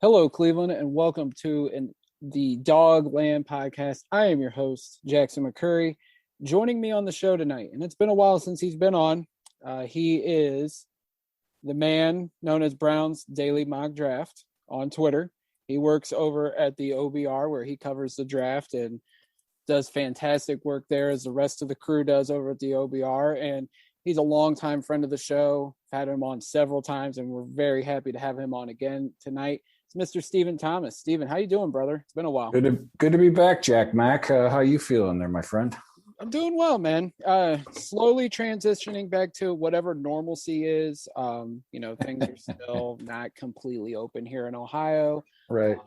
Hello, Cleveland, and welcome to the Dog Land Podcast. I am your host, Jackson McCurry. Joining me on the show tonight, and it's been a while since he's been on, he is the man known as Brown's Daily Mock Draft on Twitter. He works over at the OBR where he covers the draft and does fantastic work there as the rest of the crew does over at the OBR. And he's a longtime friend of the show. I've had him on several times, and we're very happy to have him on again tonight. It's Mr. Stephen Thomas. Stephen, how you doing, brother? It's been a while. Good to be back, Jack Mac. How you feeling there, my friend? I'm doing well, man. Slowly transitioning back to whatever normalcy is. Things are still not completely open here in Ohio. Right.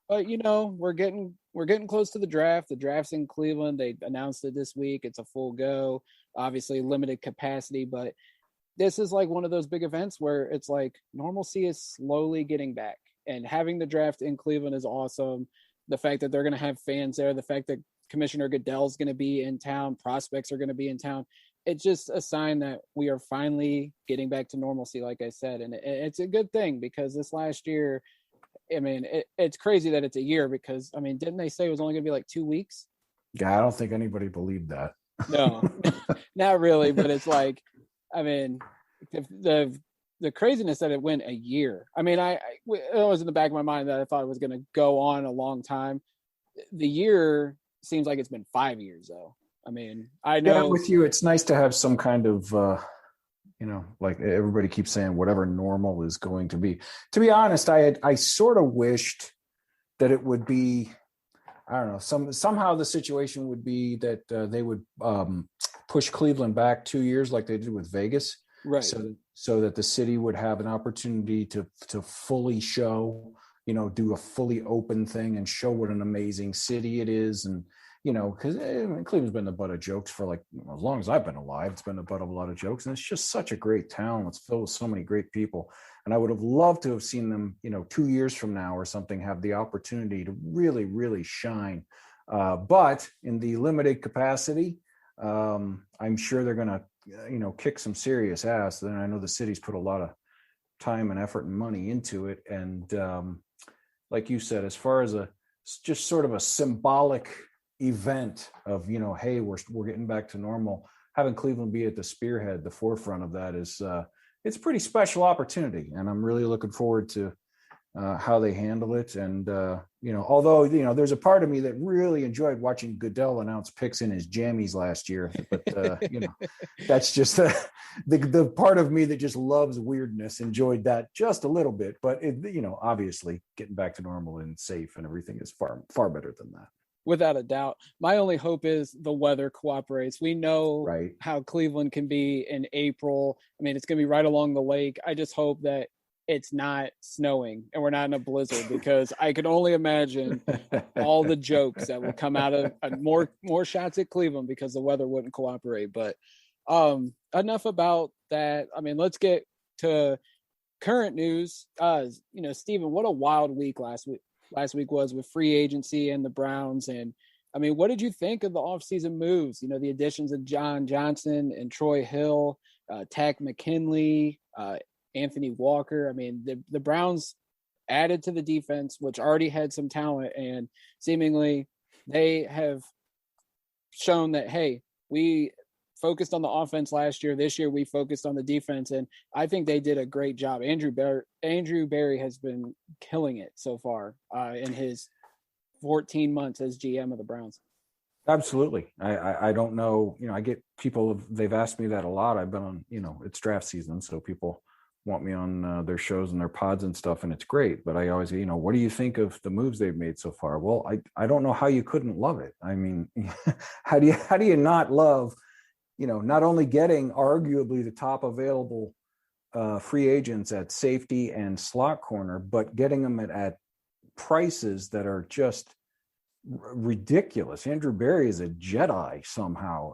But we're getting close to the draft. The draft's in Cleveland. They announced it this week. It's a full go. Obviously limited capacity, but this is like one of those big events where it's like normalcy is slowly getting back. And having the draft in Cleveland is awesome. The fact that they're going to have fans there, the fact that Commissioner Goodell's going to be in town, prospects are going to be in town. It's just a sign that we are finally getting back to normalcy, like I said. And it's a good thing because this last year, it's crazy that it's a year because, didn't they say it was only going to be like 2 weeks? Yeah, I don't think anybody believed that. No, not really. But it's like, the craziness that it went a year. It was in the back of my mind that I thought it was going to go on a long time. The year seems like it's been 5 years, though. I know. Yeah, with you, it's nice to have some kind of, like everybody keeps saying, whatever normal is going to be. To be honest, I sort of wished that it would be, I don't know, somehow the situation would be that they would push Cleveland back 2 years like they did with Vegas. Right. So that the city would have an opportunity to fully show, do a fully open thing and show what an amazing city it is. And, because Cleveland's been the butt of jokes for as long as I've been alive. It's been the butt of a lot of jokes. And it's just such a great town. It's filled with so many great people. And I would have loved to have seen them, 2 years from now or something, have the opportunity to really, really shine. But in the limited capacity, I'm sure they're going to, kick some serious ass. Then I know the city's put a lot of time and effort and money into it. And like you said, as far as just sort of a symbolic event of, hey, we're getting back to normal, having Cleveland be at the spearhead, the forefront of that is, it's a pretty special opportunity. And I'm really looking forward to how they handle it. And, although, there's a part of me that really enjoyed watching Goodell announce picks in his jammies last year, but, that's just the part of me that just loves weirdness, enjoyed that just a little bit, but obviously getting back to normal and safe and everything is far, far better than that. Without a doubt. My only hope is the weather cooperates. We know how Cleveland can be in April. It's going to be right along the lake. I just hope that it's not snowing and we're not in a blizzard, because I could only imagine all the jokes that will come out of more shots at Cleveland because the weather wouldn't cooperate. But enough about that. Let's get to current news. Stephen, what a wild week last week was with free agency and the Browns. And what did you think of the offseason moves? The additions of Jamar Johnson and Troy Hill, Takk McKinley, Anthony Walker. The Browns added to the defense, which already had some talent, and seemingly they have shown that, hey, we focused on the offense last year. This year we focused on the defense, and I think they did a great job. Andrew Berry has been killing it so far in his 14 months as GM of the Browns. Absolutely. I don't know. I get people, they've asked me that a lot. I've been on, it's draft season, so people want me on their shows and their pods and stuff, and it's great. But I always, what do you think of the moves they've made so far? Well, I don't know how you couldn't love it. How do you not love, not only getting arguably the top available free agents at safety and slot corner, but getting them at prices that are just ridiculous. Andrew Berry is a Jedi somehow.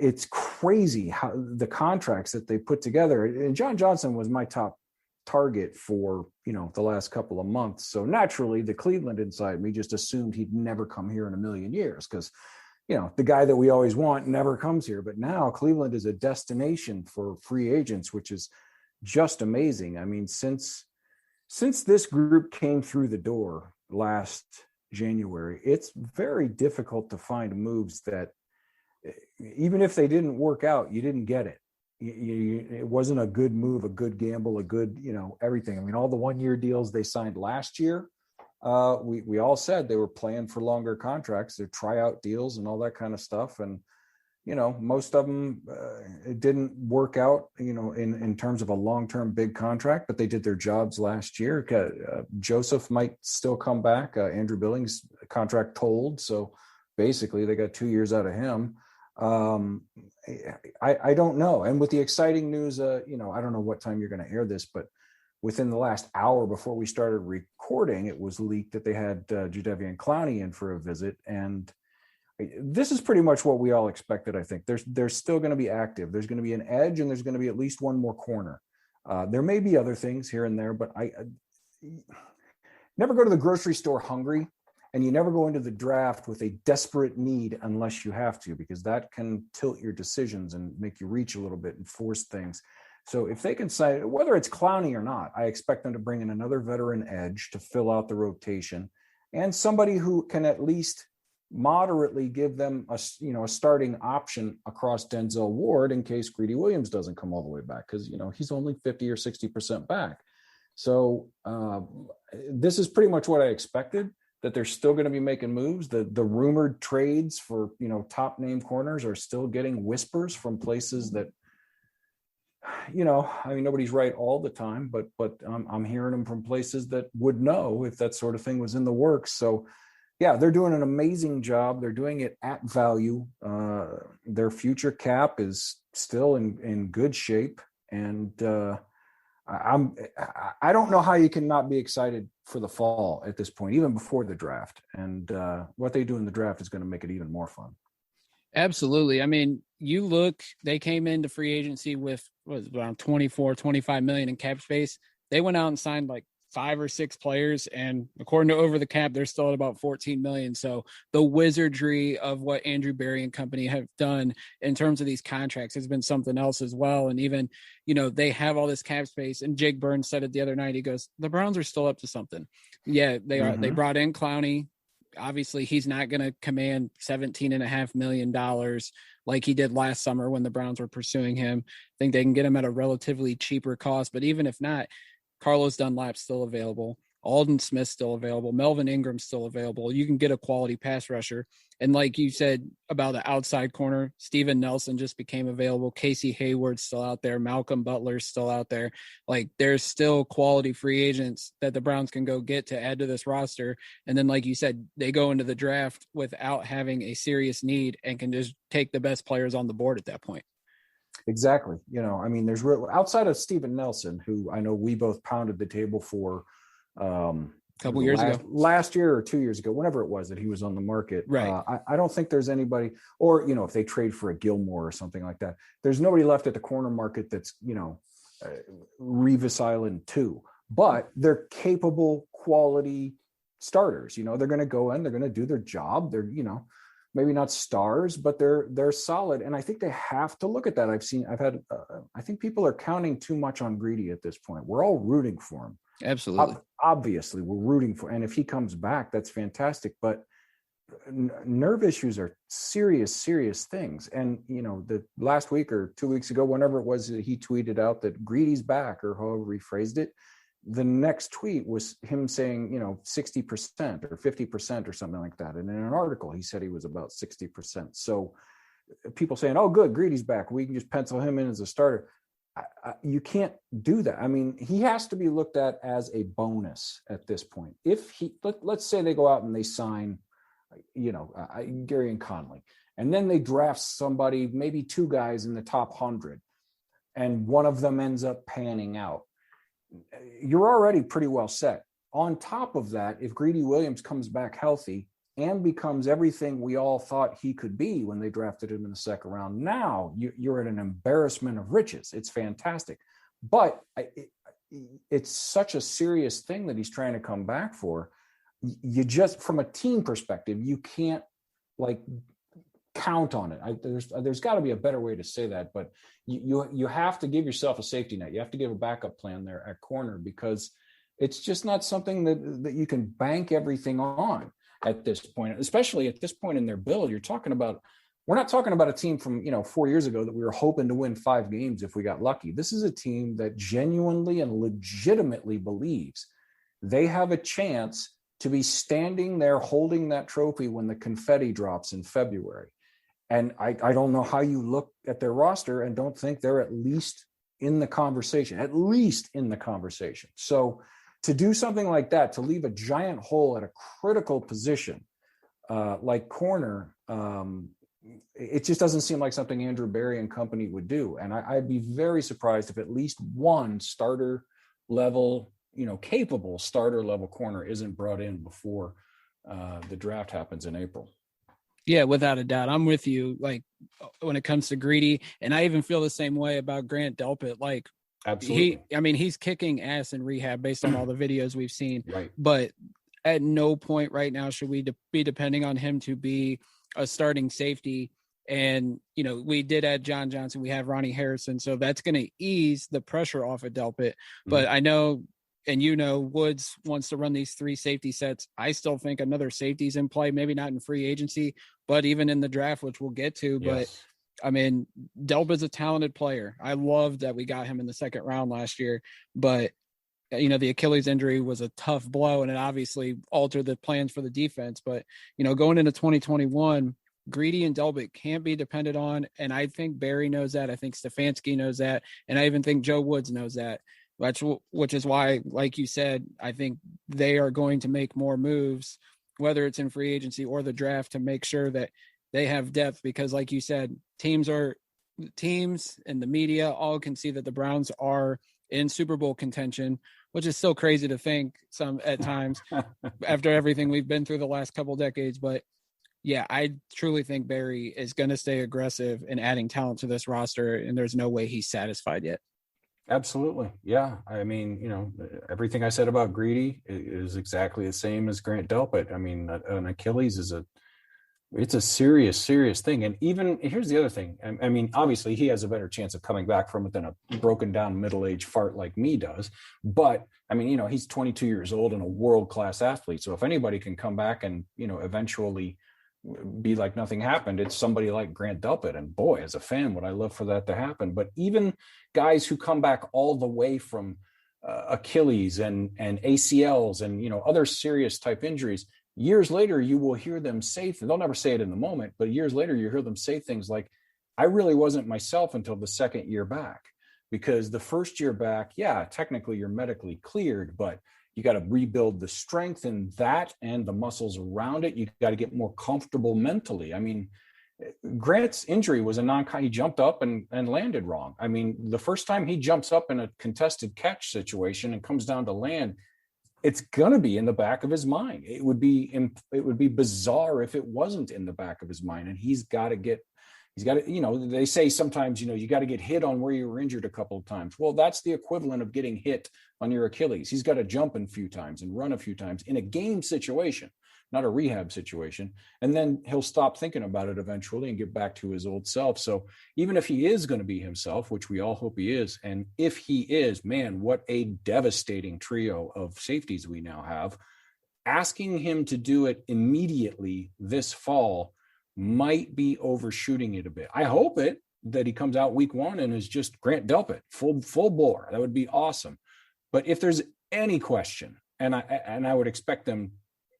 It's crazy how the contracts that they put together. And John Johnson was my top target for, the last couple of months. So naturally, the Cleveland inside me just assumed he'd never come here in a million years because, the guy that we always want never comes here. But now Cleveland is a destination for free agents, which is just amazing. since this group came through the door last January, it's very difficult to find moves that, even if they didn't work out, you didn't get it. It wasn't a good move, a good gamble, a good, everything. I mean, all the 1-year deals they signed last year, we all said they were playing for longer contracts, their tryout deals and all that kind of stuff. And, most of them, it didn't work out, in terms of a long-term big contract, but they did their jobs last year. Joseph might still come back. Andrew Billings' contract told. So basically they got 2 years out of him. I don't know. And with the exciting news, I don't know what time you're going to air this, but within the last hour before we started recording, it was leaked that they had Jadeveon Clowney in for a visit. And this is pretty much what we all expected. I think they're still going to be active. There's going to be an edge, and there's going to be at least one more corner. There may be other things here and there, but I never go to the grocery store hungry, and you never go into the draft with a desperate need unless you have to, because that can tilt your decisions and make you reach a little bit and force things. So if they can sign, whether it's Clowney or not, I expect them to bring in another veteran edge to fill out the rotation, and somebody who can at least moderately give them a starting option across Denzel Ward in case Greedy Williams doesn't come all the way back, because he's only 50 or 60% back. So this is pretty much what I expected, that they're still going to be making moves. The rumored trades for top name corners are still getting whispers from places that nobody's right all the time, but I'm hearing them from places that would know if that sort of thing was in the works. So yeah, they're doing an amazing job. They're doing it at value. Their future cap is still in good shape. And I don't know how you can not be excited for the fall at this point, even before the draft. And what they do in the draft is going to make it even more fun. Absolutely. I mean, they came into free agency with around 24-25 million in cap space. They went out and signed like 5 or 6 players, and according to Over the Cap, they're still at about 14 million. So the wizardry of what Andrew Berry and company have done in terms of these contracts has been something else as well. And even, they have all this cap space, and Jake Burns said it the other night. He goes, the Browns are still up to something. Yeah, they are. They brought in Clowney. Obviously he's not going to command $17.5 million like he did last summer when the Browns were pursuing him. I think they can get him at a relatively cheaper cost, but even if not, Carlos Dunlap's still available. Alden Smith's still available. Melvin Ingram's still available. You can get a quality pass rusher. And like you said about the outside corner, Steven Nelson just became available. Casey Hayward's still out there. Malcolm Butler's still out there. Like, there's still quality free agents that the Browns can go get to add to this roster. And then, like you said, they go into the draft without having a serious need and can just take the best players on the board at that point. Exactly. There's outside of Steven Nelson, who I know we both pounded the table for a couple years ago, last year or 2 years ago, whenever it was that he was on the market. Right. I don't think there's anybody, or, if they trade for a Gilmore or something like that, there's nobody left at the corner market that's, Revis Island 2, but they're capable, quality starters. They're going to go in, they're going to do their job. They're, maybe not stars, but they're solid. And I think they have to look at that. I think people are counting too much on Greedy at this point. We're all rooting for him. Absolutely. Obviously we're rooting for, and if he comes back, that's fantastic. But nerve issues are serious things. And, the last week or 2 weeks ago, whenever it was, he tweeted out that Greedy's back, or however he phrased it. The next tweet was him saying, 60% or 50% or something like that. And in an article, he said he was about 60%. So people saying, oh, good, Greedy's back, we can just pencil him in as a starter. You can't do that. He has to be looked at as a bonus at this point. If let's say they go out and they sign, Gary and Conley, and then they draft somebody, maybe 2 guys in the top 100, and one of them ends up panning out. You're already pretty well set. On top of that, if Greedy Williams comes back healthy and becomes everything we all thought he could be when they drafted him in the second round, now you're at an embarrassment of riches. It's fantastic. But it's such a serious thing that he's trying to come back for. You just, from a team perspective, you can't count on it. There's got to be a better way to say that, but you have to give yourself a safety net. You have to give a backup plan there at corner, because It's just not something that you can bank everything on at this point, especially at this point in their build. We're not talking about a team from 4 years ago that we were hoping to win 5 games if we got lucky. This is a team that genuinely and legitimately believes they have a chance to be standing there holding that trophy when the confetti drops in February. And I don't know how you look at their roster and don't think they're at least in the conversation. So to do something like that, to leave a giant hole at a critical position like corner, it just doesn't seem like something Andrew Berry and company would do. And I'd be very surprised if at least one starter level, capable starter level corner isn't brought in before the draft happens in April. Yeah, without a doubt. I'm with you. Like when it comes to Greedy, and I even feel the same way about Grant Delpit. Like, absolutely. He's kicking ass in rehab based on all the videos we've seen. Right. But at no point right now should we be depending on him to be a starting safety. And, we did add John Johnson. We have Ronnie Harrison. So that's going to ease the pressure off of Delpit. Mm-hmm. But I know, and Woods wants to run these 3 safety sets. I still think another safety's in play, maybe not in free agency, but even in the draft, which we'll get to. Yes. But I mean, Delpit's a talented player. I love that we got him in the second round last year, but the Achilles injury was a tough blow and it obviously altered the plans for the defense. But, going into 2021, Greedy and Delpit can't be depended on. And I think Barry knows that. I think Stefanski knows that. And I even think Joe Woods knows that. Which is why, like you said, I think they are going to make more moves, whether it's in free agency or the draft, to make sure that they have depth. Because like you said, teams and the media all can see that the Browns are in Super Bowl contention, which is so crazy to think at times after everything we've been through the last couple decades. But yeah, I truly think Barry is going to stay aggressive in adding talent to this roster, and there's no way he's satisfied yet. Absolutely. Yeah. I mean, everything I said about Greedy is exactly the same as Grant Delpit. I mean, an Achilles it's a serious, serious thing. And even here's the other thing. I mean, obviously he has a better chance of coming back from it than a broken down middle-aged fart like me does. But I mean, he's 22 years old and a world-class athlete. So if anybody can come back and, eventually be like nothing happened, it's somebody like Grant Delpit. And boy, as a fan, would I love for that to happen. But even guys who come back all the way from Achilles and ACLs and other serious type injuries, years later you will hear them say, they'll never say it in the moment, but years later you hear them say things like, I really wasn't myself until the second year back. Because the first year back, yeah, technically you're medically cleared, but you got to rebuild the strength in that and the muscles around it. You got to get more comfortable mentally. I mean, Grant's injury was he jumped up and landed wrong. I mean, the first time he jumps up in a contested catch situation and comes down to land, it's going to be in the back of his mind. It would be bizarre if it wasn't in the back of his mind. And he's got to, they say sometimes, you got to get hit on where you were injured a couple of times. Well, that's the equivalent of getting hit on your Achilles. He's got to jump a few times and run a few times in a game situation, not a rehab situation. And then he'll stop thinking about it eventually and get back to his old self. So even if he is going to be himself, which we all hope he is, and if he is, man, what a devastating trio of safeties we now have. Asking him to do it immediately this fall might be overshooting it a bit. I hope that he comes out week 1 and is just Grant Delpit, full bore. That would be awesome. But if there's any question, and I would expect them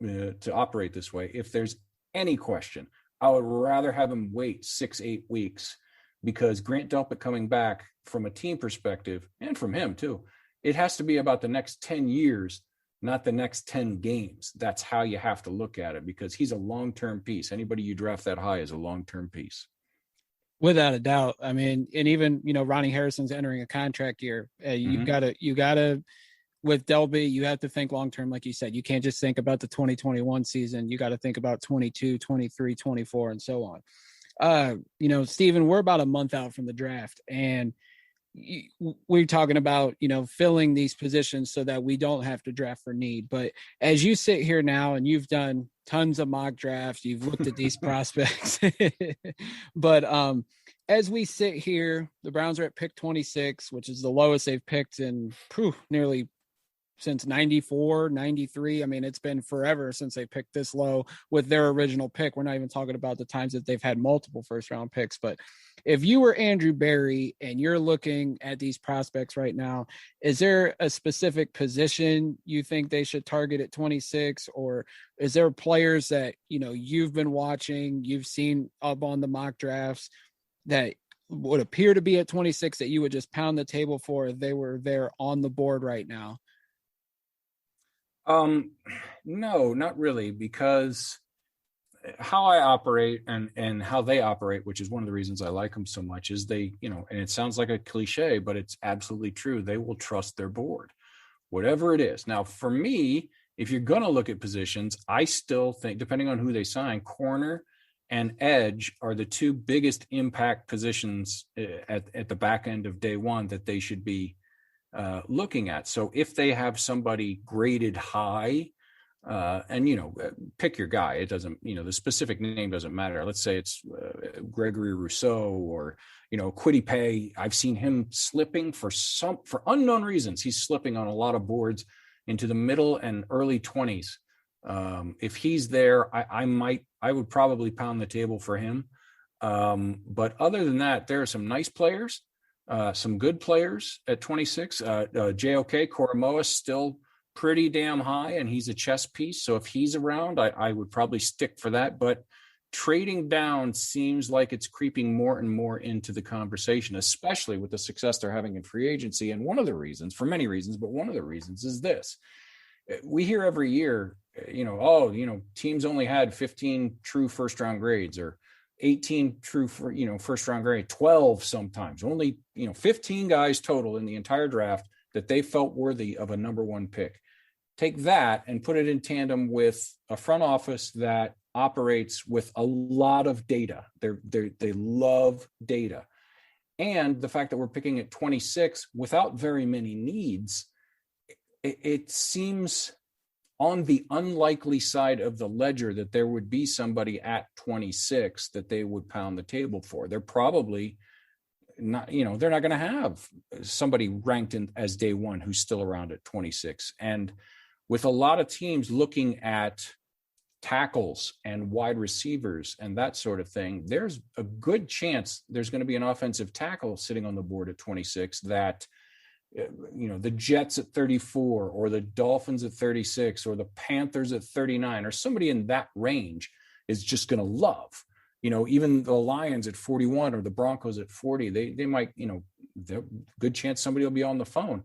to operate this way, if there's any question, I would rather have him wait 6-8 weeks, because Grant Delpit coming back from a team perspective, and from him too, it has to be about the next 10 years, not the next 10 games. That's how you have to look at it, because he's a long-term piece. Anybody you draft that high is a long-term piece. Without a doubt. I mean, and even, Ronnie Harrison's entering a contract year. You gotta, with Delby, you have to think long-term. Like you said, you can't just think about the 2021 season. You got to think about 22, 23, 24, and so on. Steven, we're about a month out from the draft, and we're talking about, filling these positions so that we don't have to draft for need. But as you sit here now, and you've done tons of mock drafts, you've looked at these prospects, but as we sit here, the Browns are at pick 26, which is the lowest they've picked in nearly since 94, 93. I mean, it's been forever since they picked this low with their original pick. We're not even talking about the times that they've had multiple first round picks. But if you were Andrew Berry and you're looking at these prospects right now, is there a specific position you think they should target at 26? Or is there players that, you know, you've been watching, you've seen up on the mock drafts that would appear to be at 26 that you would just pound the table for if they were there on the board right now? No, not really, because how I operate and how they operate, which is one of the reasons I like them so much, is they, you know, and it sounds like a cliche, but it's absolutely true. They will trust their board, whatever it is. Now, for me, if you're going to look at positions, I still think, depending on who they sign, corner and edge are the two biggest impact positions at the back end of day one that they should be looking at. So if they have somebody graded high, and, you know, pick your guy, it doesn't, you know, the specific name doesn't matter. Let's say it's Gregory Rousseau or, you know, Kwity Paye. I've seen him slipping for unknown reasons. He's slipping on a lot of boards into the middle and early 20s. If he's there, I would probably pound the table for him. But other than that, there are some nice players. Some good players at 26. JOK Koromoa still pretty damn high, and he's a chess piece. So if he's around, I would probably stick for that. But trading down seems like it's creeping more and more into the conversation, especially with the success they're having in free agency. And one of the reasons, for many reasons, but one of the reasons is this. We hear every year, you know, oh, you know, teams only had 15 true first round grades, or 18 true for, you know, first round grade, 12 sometimes, only, you know, 15 guys total in the entire draft that they felt worthy of a number one pick. Take that and put it in tandem with a front office that operates with a lot of data. They love data. And the fact that we're picking at 26 without very many needs, it seems on the unlikely side of the ledger that there would be somebody at 26 that they would pound the table for. They're probably not, you know, they're not going to have somebody ranked in as day one who's still around at 26. And with a lot of teams looking at tackles and wide receivers and that sort of thing, there's a good chance there's going to be an offensive tackle sitting on the board at 26 that, you know, the Jets at 34 or the Dolphins at 36 or the Panthers at 39 or somebody in that range is just going to love. You know, even the Lions at 41 or the Broncos at 40, they might, you know, there's a good chance somebody will be on the phone.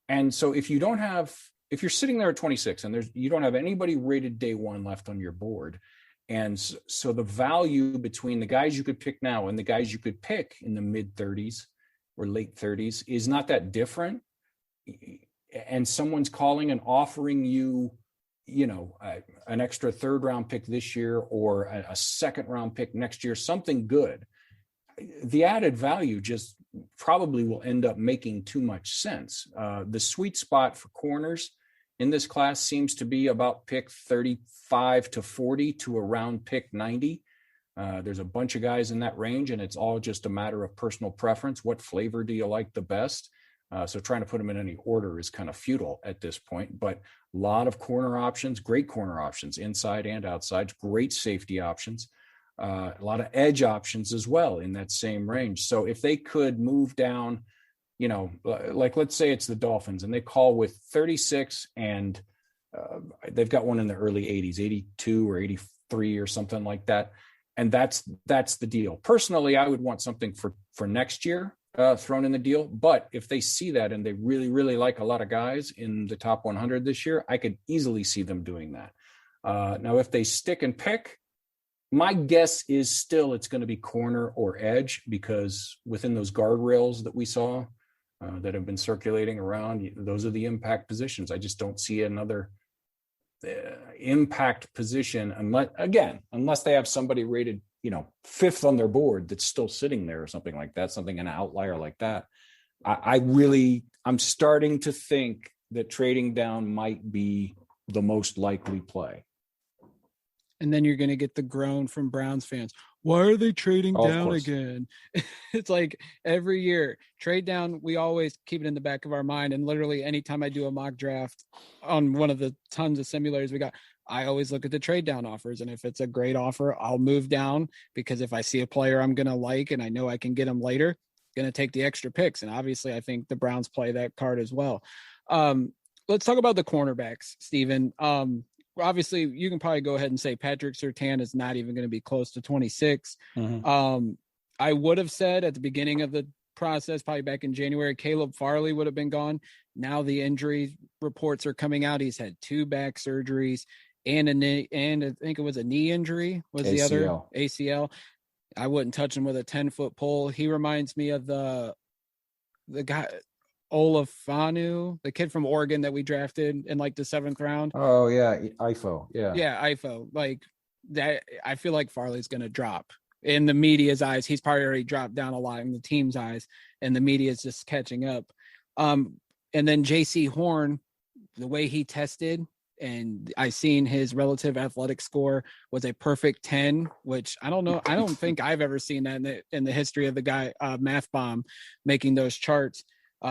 And so if you're sitting there at 26 and you don't have anybody rated day one left on your board, and so the value between the guys you could pick now and the guys you could pick in the mid 30s or late 30s is not that different, and someone's calling and offering you, you know, an extra third round pick this year or a second round pick next year, something good, the added value just probably will end up making too much sense. The sweet spot for corners in this class seems to be about pick 35 to 40 to around pick 90. There's a bunch of guys in that range, and it's all just a matter of personal preference. What flavor do you like the best? So trying to put them in any order is kind of futile at this point, but a lot of corner options, great corner options, inside and outside, great safety options, a lot of edge options as well in that same range. So if they could move down, you know, like let's say it's the Dolphins and they call with 36 and they've got one in the early 80s, 82 or 83 or something like that. And that's the deal. Personally, I would want something for next year thrown in the deal. But if they see that and they really, really like a lot of guys in the top 100 this year, I could easily see them doing that. Now, if they stick and pick, my guess is still it's going to be corner or edge, because within those guardrails that we saw that have been circulating around, those are the impact positions. I just don't see another impact position unless they have somebody rated, you know, 5th on their board that's still sitting there or something like that, an outlier like that. I'm starting to think that trading down might be the most likely play. And then you're going to get the groan from Browns fans. Why are they trading down again? It's like every year, trade down. We always keep it in the back of our mind. And literally anytime I do a mock draft on one of the tons of simulators we got, I always look at the trade down offers. And if it's a great offer, I'll move down, because if I see a player I'm going to like and I know I can get him later, going to take the extra picks. And obviously I think the Browns play that card as well. Let's talk about the cornerbacks, Steven. Obviously you can probably go ahead and say Patrick Surtain is not even going to be close to 26. Mm-hmm. I would have said at the beginning of the process, probably back in January, Caleb Farley would have been gone. Now the injury reports are coming out. He's had 2 back surgeries and a knee, and I think it was a knee injury was ACL. The other ACL. I wouldn't touch him with a 10-foot pole. He reminds me of the guy, Olafanu, the kid from Oregon that we drafted in like the 7th round. Oh yeah, Ifo. Yeah, Ifo. Like that, I feel like Farley's going to drop in the media's eyes. He's probably already dropped down a lot in the team's eyes, and the media is just catching up. And then JC Horn, the way he tested, and I seen his relative athletic score was a perfect 10, which I don't know. I don't think I've ever seen that in the history of the guy, Math Bomb, making those charts.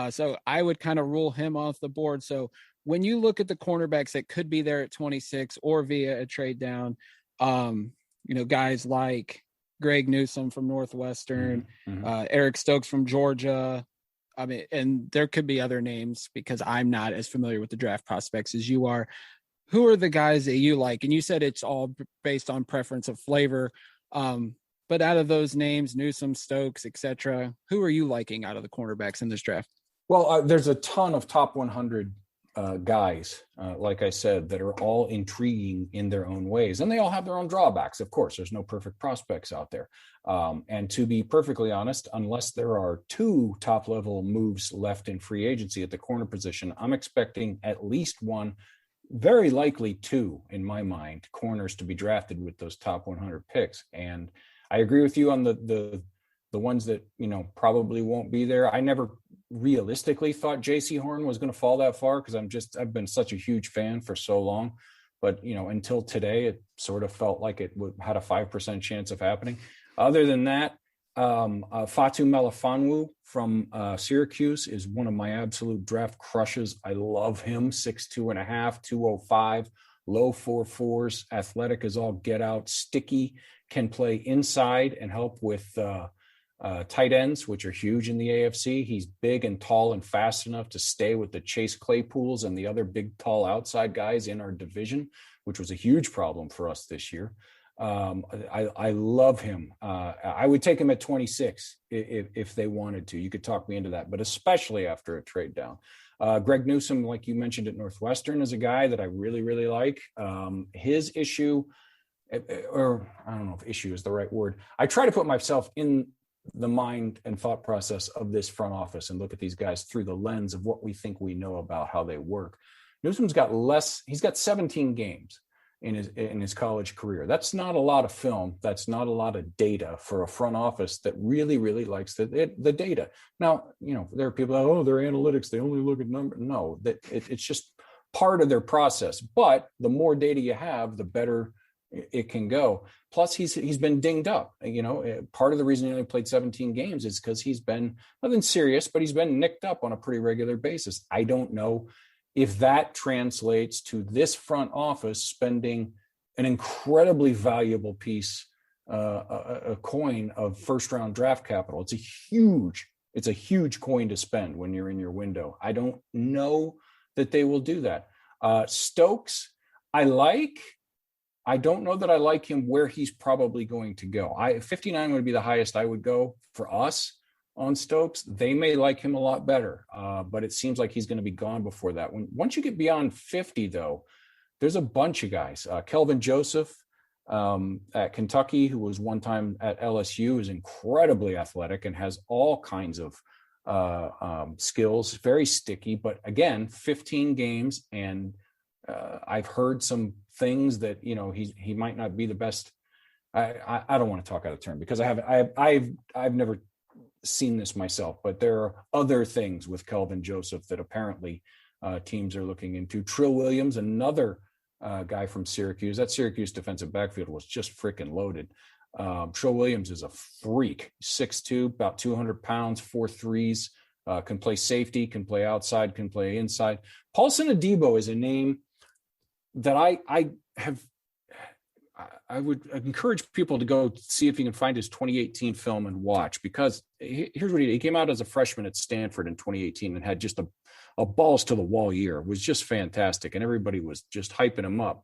So I would kind of rule him off the board. So when you look at the cornerbacks that could be there at 26 or via a trade down, guys like Greg Newsome from Northwestern, Eric Stokes from Georgia. I mean, and there could be other names because I'm not as familiar with the draft prospects as you are. Who are the guys that you like? And you said it's all based on preference of flavor. But out of those names, Newsome, Stokes, etc., who are you liking out of the cornerbacks in this draft? Well, there's a ton of top 100 guys, like I said, that are all intriguing in their own ways. And they all have their own drawbacks. Of course, there's no perfect prospects out there. And to be perfectly honest, unless there are 2 top-level moves left in free agency at the corner position, I'm expecting at least 1, very likely 2, in my mind, corners to be drafted with those top 100 picks. And I agree with you on the ones that, probably won't be there. I never realistically thought JC Horn was going to fall that far because I've been such a huge fan for so long. But, until today, it sort of felt like it had a 5% chance of happening. Other than that, Fatu Melifonwu from Syracuse is one of my absolute draft crushes. I love him. 6'2.5", 205, low 4.4s, athletic as all get out, sticky, can play inside and help with tight ends, which are huge in the AFC. He's big and tall and fast enough to stay with the Chase Claypools and the other big, tall outside guys in our division, which was a huge problem for us this year. I love him. I would take him at 26 if they wanted to. You could talk me into that, but especially after a trade down. Greg Newsome, like you mentioned at Northwestern, is a guy that I really, really like. His issue, or I don't know if issue is the right word. I try to put myself in the mind and thought process of this front office and look at these guys through the lens of what we think we know about how they work. Newsome's got he's got 17 games in his college career. That's not a lot of film. That's not a lot of data for a front office that really, really likes the data. Now, there are people that, they're analytics, they only look at numbers. No, it's just part of their process. But the more data you have, the better it can go. Plus, he's been dinged up. Part of the reason he only played 17 games is because he's been nothing serious, but he's been nicked up on a pretty regular basis. I don't know if that translates to this front office spending an incredibly valuable piece, a coin of first-round draft capital. It's a huge coin to spend when you're in your window. I don't know that they will do that. Stokes, I don't know that I like him where he's probably going to go. 59 would be the highest I would go for us on Stokes. They may like him a lot better, but it seems like he's going to be gone before that. Once you get beyond 50, though, there's a bunch of guys. Kelvin Joseph at Kentucky, who was one time at LSU, is incredibly athletic and has all kinds of skills, very sticky. But again, 15 games, and I've heard some things that he might not be the best. I don't want to talk out of turn because I've never seen this myself, but there are other things with Kelvin Joseph that apparently teams are looking into. Trill Williams, another guy from Syracuse. That Syracuse defensive backfield was just freaking loaded. Tro Williams is a freak, 6'2", about 200 pounds, 4.3s, can play safety, can play outside, can play inside. Paulson Adebo is a name that I would encourage people to go see if you can find his 2018 film and watch, because here's what he came out as a freshman at Stanford in 2018 and had just a balls to the wall year. It was just fantastic, and everybody was just hyping him up.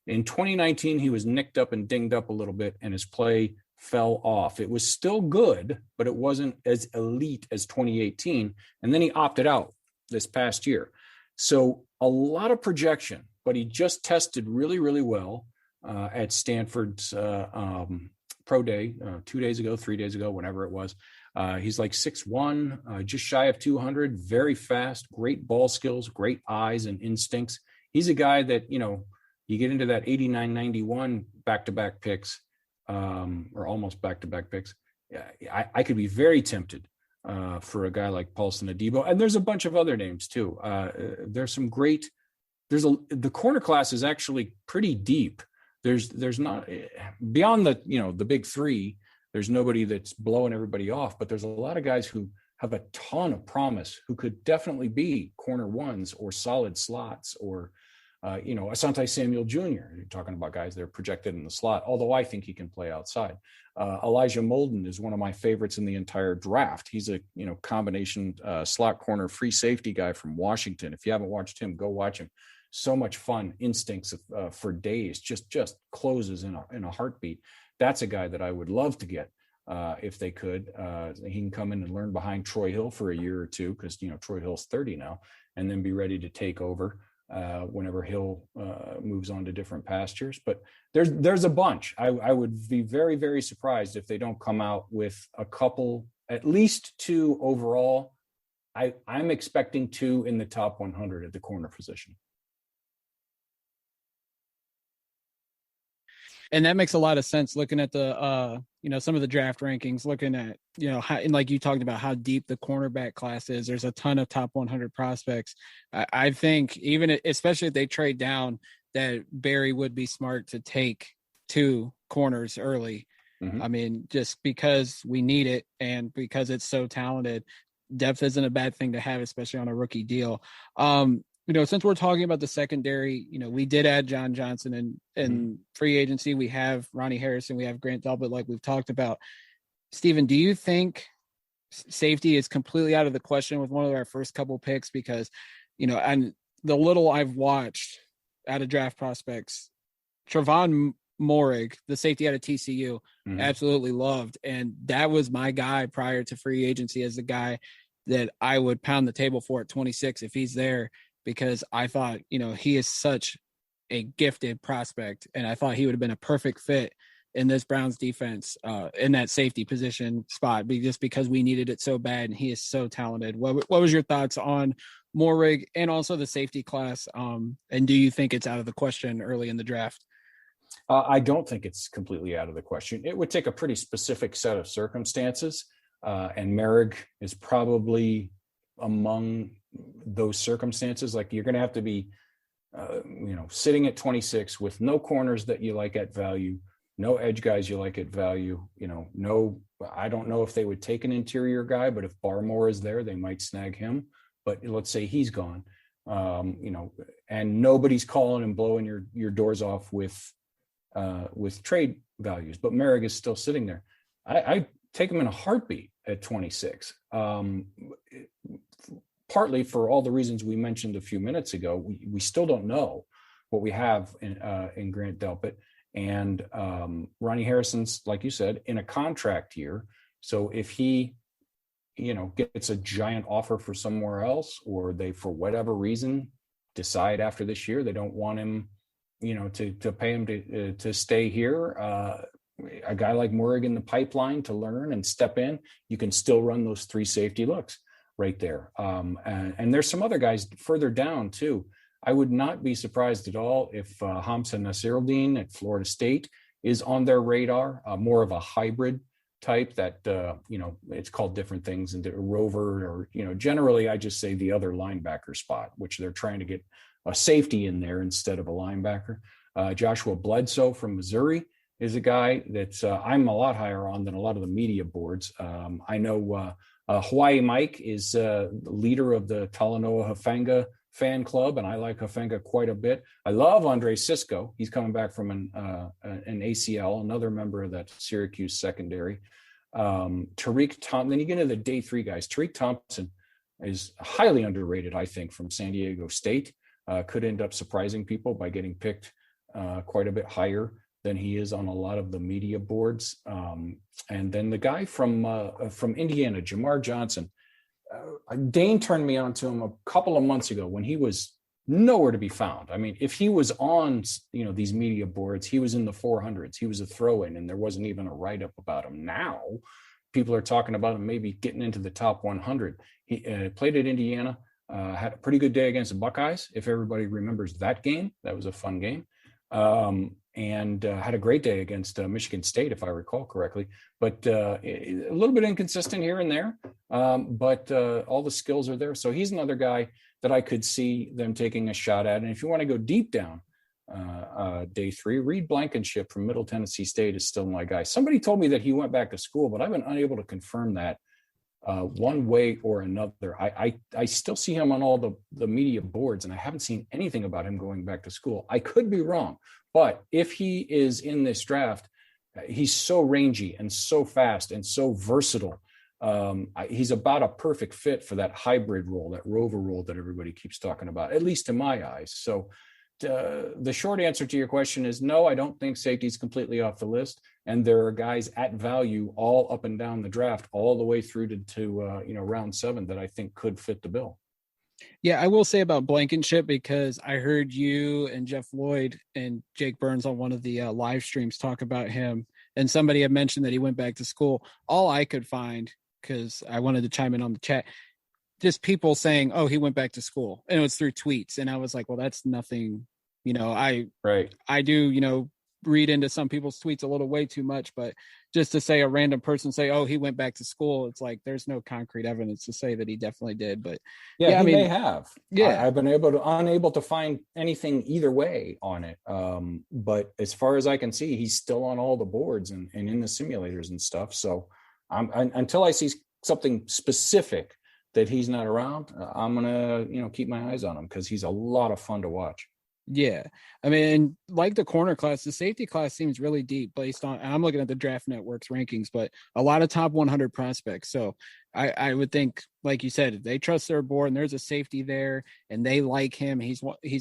In 2019, he was nicked up and dinged up a little bit, and his play fell off. It was still good, but it wasn't as elite as 2018. And then he opted out this past year. So a lot of projection, but he just tested really, really well at Stanford's pro day 2 days ago, 3 days ago, whenever it was. He's like 6'1", just shy of 200, very fast, great ball skills, great eyes and instincts. He's a guy that, you get into that 89, 91 back-to-back picks, or almost back-to-back picks. I could be very tempted for a guy like Paulson Adebo. And there's a bunch of other names too. There's some great, the corner class is actually pretty deep. There's not, beyond the big three, there's nobody that's blowing everybody off, but there's a lot of guys who have a ton of promise, who could definitely be corner ones or solid slots, or Asante Samuel Jr. You're talking about guys that are projected in the slot, although I think he can play outside. Elijah Molden is one of my favorites in the entire draft. He's a combination slot corner free safety guy from Washington. If you haven't watched him, go watch him. So much fun, instincts for days, just closes in a heartbeat. That's a guy that I would love to get if they could. He can come in and learn behind Troy Hill for a year or two, because Troy Hill's 30 now, and then be ready to take over whenever Hill moves on to different pastures. But there's a bunch. I would be very, very surprised if they don't come out with a couple, at least two overall. I'm expecting two in the top 100 at the corner position. And that makes a lot of sense, looking at the some of the draft rankings, looking at how, and like you talked about how deep the cornerback class is. There's a ton of top 100 prospects. I think even especially if they trade down, that Barry would be smart to take two corners early. Mm-hmm. I mean, just because we need it and because it's so talented, depth isn't a bad thing to have, especially on a rookie deal. Since we're talking about the secondary, we did add John Johnson in free agency. We have Ronnie Harrison, we have Grant Delpit, like we've talked about. Steven, do you think safety is completely out of the question with one of our first couple picks? Because, and the little I've watched out of draft prospects, Trevon Moehrig, the safety out of TCU, absolutely loved. And that was my guy prior to free agency as the guy that I would pound the table for at 26 if he's there, because I thought, he is such a gifted prospect, and I thought he would have been a perfect fit in this Browns defense in that safety position spot, just because we needed it so bad, and he is so talented. What was your thoughts on Moehrig and also the safety class? And do you think it's out of the question early in the draft? I don't think it's completely out of the question. It would take a pretty specific set of circumstances, and Moehrig is probably among those circumstances. Like, you're going to have to be sitting at 26 with no corners that you like at value, no edge guys you like at value, I don't know if they would take an interior guy, but if Barmore is there, they might snag him. But let's say he's gone, and nobody's calling and blowing your doors off with trade values, but Moehrig is still sitting there. I take him in a heartbeat at 26. Partly for all the reasons we mentioned a few minutes ago. We still don't know what we have in Grant Delpit, and Ronnie Harrison's, like you said, in a contract year. So if he, gets a giant offer for somewhere else, or they, for whatever reason, decide after this year they don't want him, to pay him to stay here, a guy like Moehrig in the pipeline to learn and step in, you can still run those three safety looks right there. And there's some other guys further down too. I would not be surprised at all if Hamza Nasiruddin at Florida State is on their radar, more of a hybrid type that, it's called different things, and rover, or, generally I just say the other linebacker spot, which they're trying to get a safety in there instead of a linebacker. Joshua Bledsoe from Missouri is a guy that I'm a lot higher on than a lot of the media boards. I know Hawaii Mike is the leader of the Talanoa Hufanga fan club, and I like Hufanga quite a bit. I love Andre Cisco. He's coming back from an ACL, another member of that Syracuse secondary. Tarik Thompson. Then you get into the day 3 guys. Tarik Thompson is highly underrated, I think, from San Diego State. Could end up surprising people by getting picked quite a bit higher than he is on a lot of the media boards. And then the guy from Indiana, Jamar Johnson. Dane turned me on to him a couple of months ago when he was nowhere to be found. I mean, if he was on, these media boards, he was in the 400s. He was a throw-in, and there wasn't even a write-up about him. Now, people are talking about him maybe getting into the top 100. He played at Indiana, had a pretty good day against the Buckeyes, if everybody remembers that game. That was a fun game. And had a great day against Michigan State, if I recall correctly. But a little bit inconsistent here and there, but all the skills are there. So he's another guy that I could see them taking a shot at. And if you want to go deep down, day 3, Reed Blankenship from Middle Tennessee State is still my guy. Somebody told me that he went back to school, but I've been unable to confirm that one way or another. I still see him on all the media boards, and I haven't seen anything about him going back to school. I could be wrong. But if he is in this draft, he's so rangy and so fast and so versatile. He's about a perfect fit for that hybrid role, that rover role that everybody keeps talking about, at least in my eyes. So the short answer to your question is no, I don't think safety's completely off the list. And there are guys at value all up and down the draft, all the way through to round 7 that I think could fit the bill. Yeah, I will say about Blankenship, because I heard you and Jeff Lloyd and Jake Burns on one of the live streams talk about him, and somebody had mentioned that he went back to school. All I could find, because I wanted to chime in on the chat, just people saying, oh, he went back to school, and it was through tweets. And I was like, well, that's nothing, I do, read into some people's tweets a little way too much, but just to say a random person say, oh, he went back to school, it's like there's no concrete evidence to say that he definitely did. But yeah, I mean, may have. Yeah, I've been unable to find anything either way on it. But as far as I can see, he's still on all the boards and in the simulators and stuff. So until I see something specific that he's not around, I'm gonna keep my eyes on him, because he's a lot of fun to watch. Yeah. I mean, like the corner class, the safety class seems really deep based on, and I'm looking at the Draft Network's rankings, but a lot of top 100 prospects. So I would think, like you said, they trust their board and there's a safety there and they like him. He's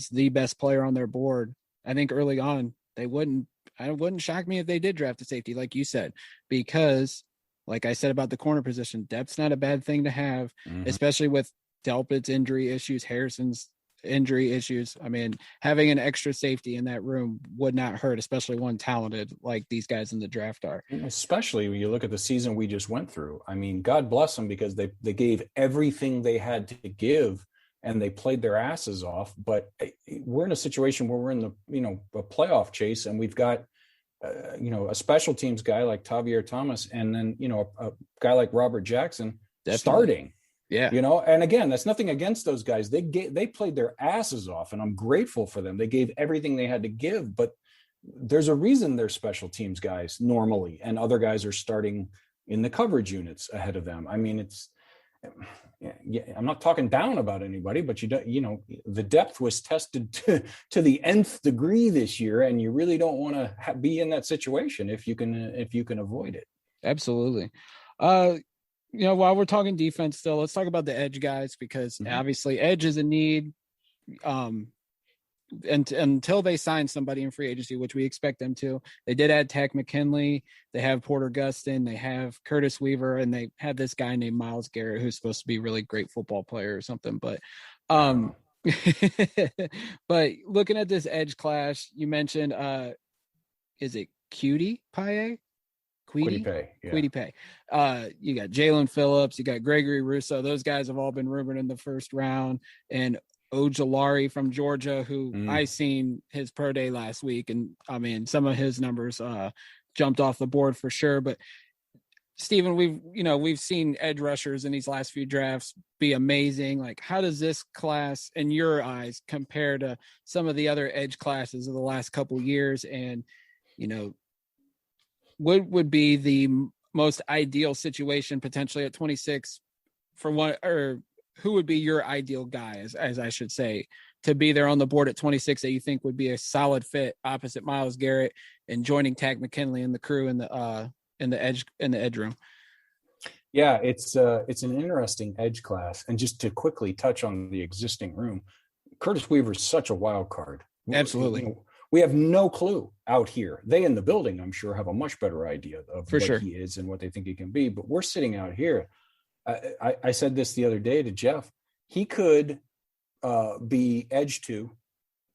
the best player on their board. I think early on it wouldn't shock me if they did draft a safety, like you said, because like I said about the corner position, depth's not a bad thing to have, especially with Delpit's injury issues, Harrison's injury issues. I mean, having an extra safety in that room would not hurt, especially one talented like these guys in the draft are. Especially when you look at the season we just went through. I mean, God bless them, because they gave everything they had to give and they played their asses off. But we're in a situation where we're in the a playoff chase, and we've got a special teams guy like Tavier Thomas, and then a guy like Robert Jackson starting. Yeah. And again, that's nothing against those guys. They played their asses off, and I'm grateful for them. They gave everything they had to give, but there's a reason they're special teams guys normally, and other guys are starting in the coverage units ahead of them. I mean, I'm not talking down about anybody, but the depth was tested to the nth degree this year, and you really don't want to be in that situation if you can avoid it. Absolutely. While we're talking defense still, let's talk about the edge guys, because obviously edge is a need. And until they sign somebody in free agency, which we expect them to, they did add Takk McKinley. They have Porter Gustin. They have Curtis Weaver, and they have this guy named Myles Garrett, who's supposed to be a really great football player or something. But, but looking at this edge class, you mentioned, is it Cutie Pie? Kwity Paye. You got Jalen Phillips, you got Gregory Russo. Those guys have all been rumored in the first round. And Ojulari from Georgia, who I seen his pro day last week. And I mean, some of his numbers jumped off the board for sure. But Steven, we've seen edge rushers in these last few drafts be amazing. Like, how does this class, in your eyes, compare to some of the other edge classes of the last couple of years? And, what would be the most ideal situation potentially at 26 for one, or who would be your ideal guy, as I should say, to be there on the board at 26 that you think would be a solid fit opposite Myles Garrett and joining Takk McKinley and the crew in the edge room? Yeah, it's an interesting edge class. And just to quickly touch on the existing room, Curtis Weaver is such a wild card. Absolutely. We have no clue out here. They in the building, I'm sure, have a much better idea of what he is and what they think he can be. But we're sitting out here. I said this the other day to Jeff. He could be edge 2,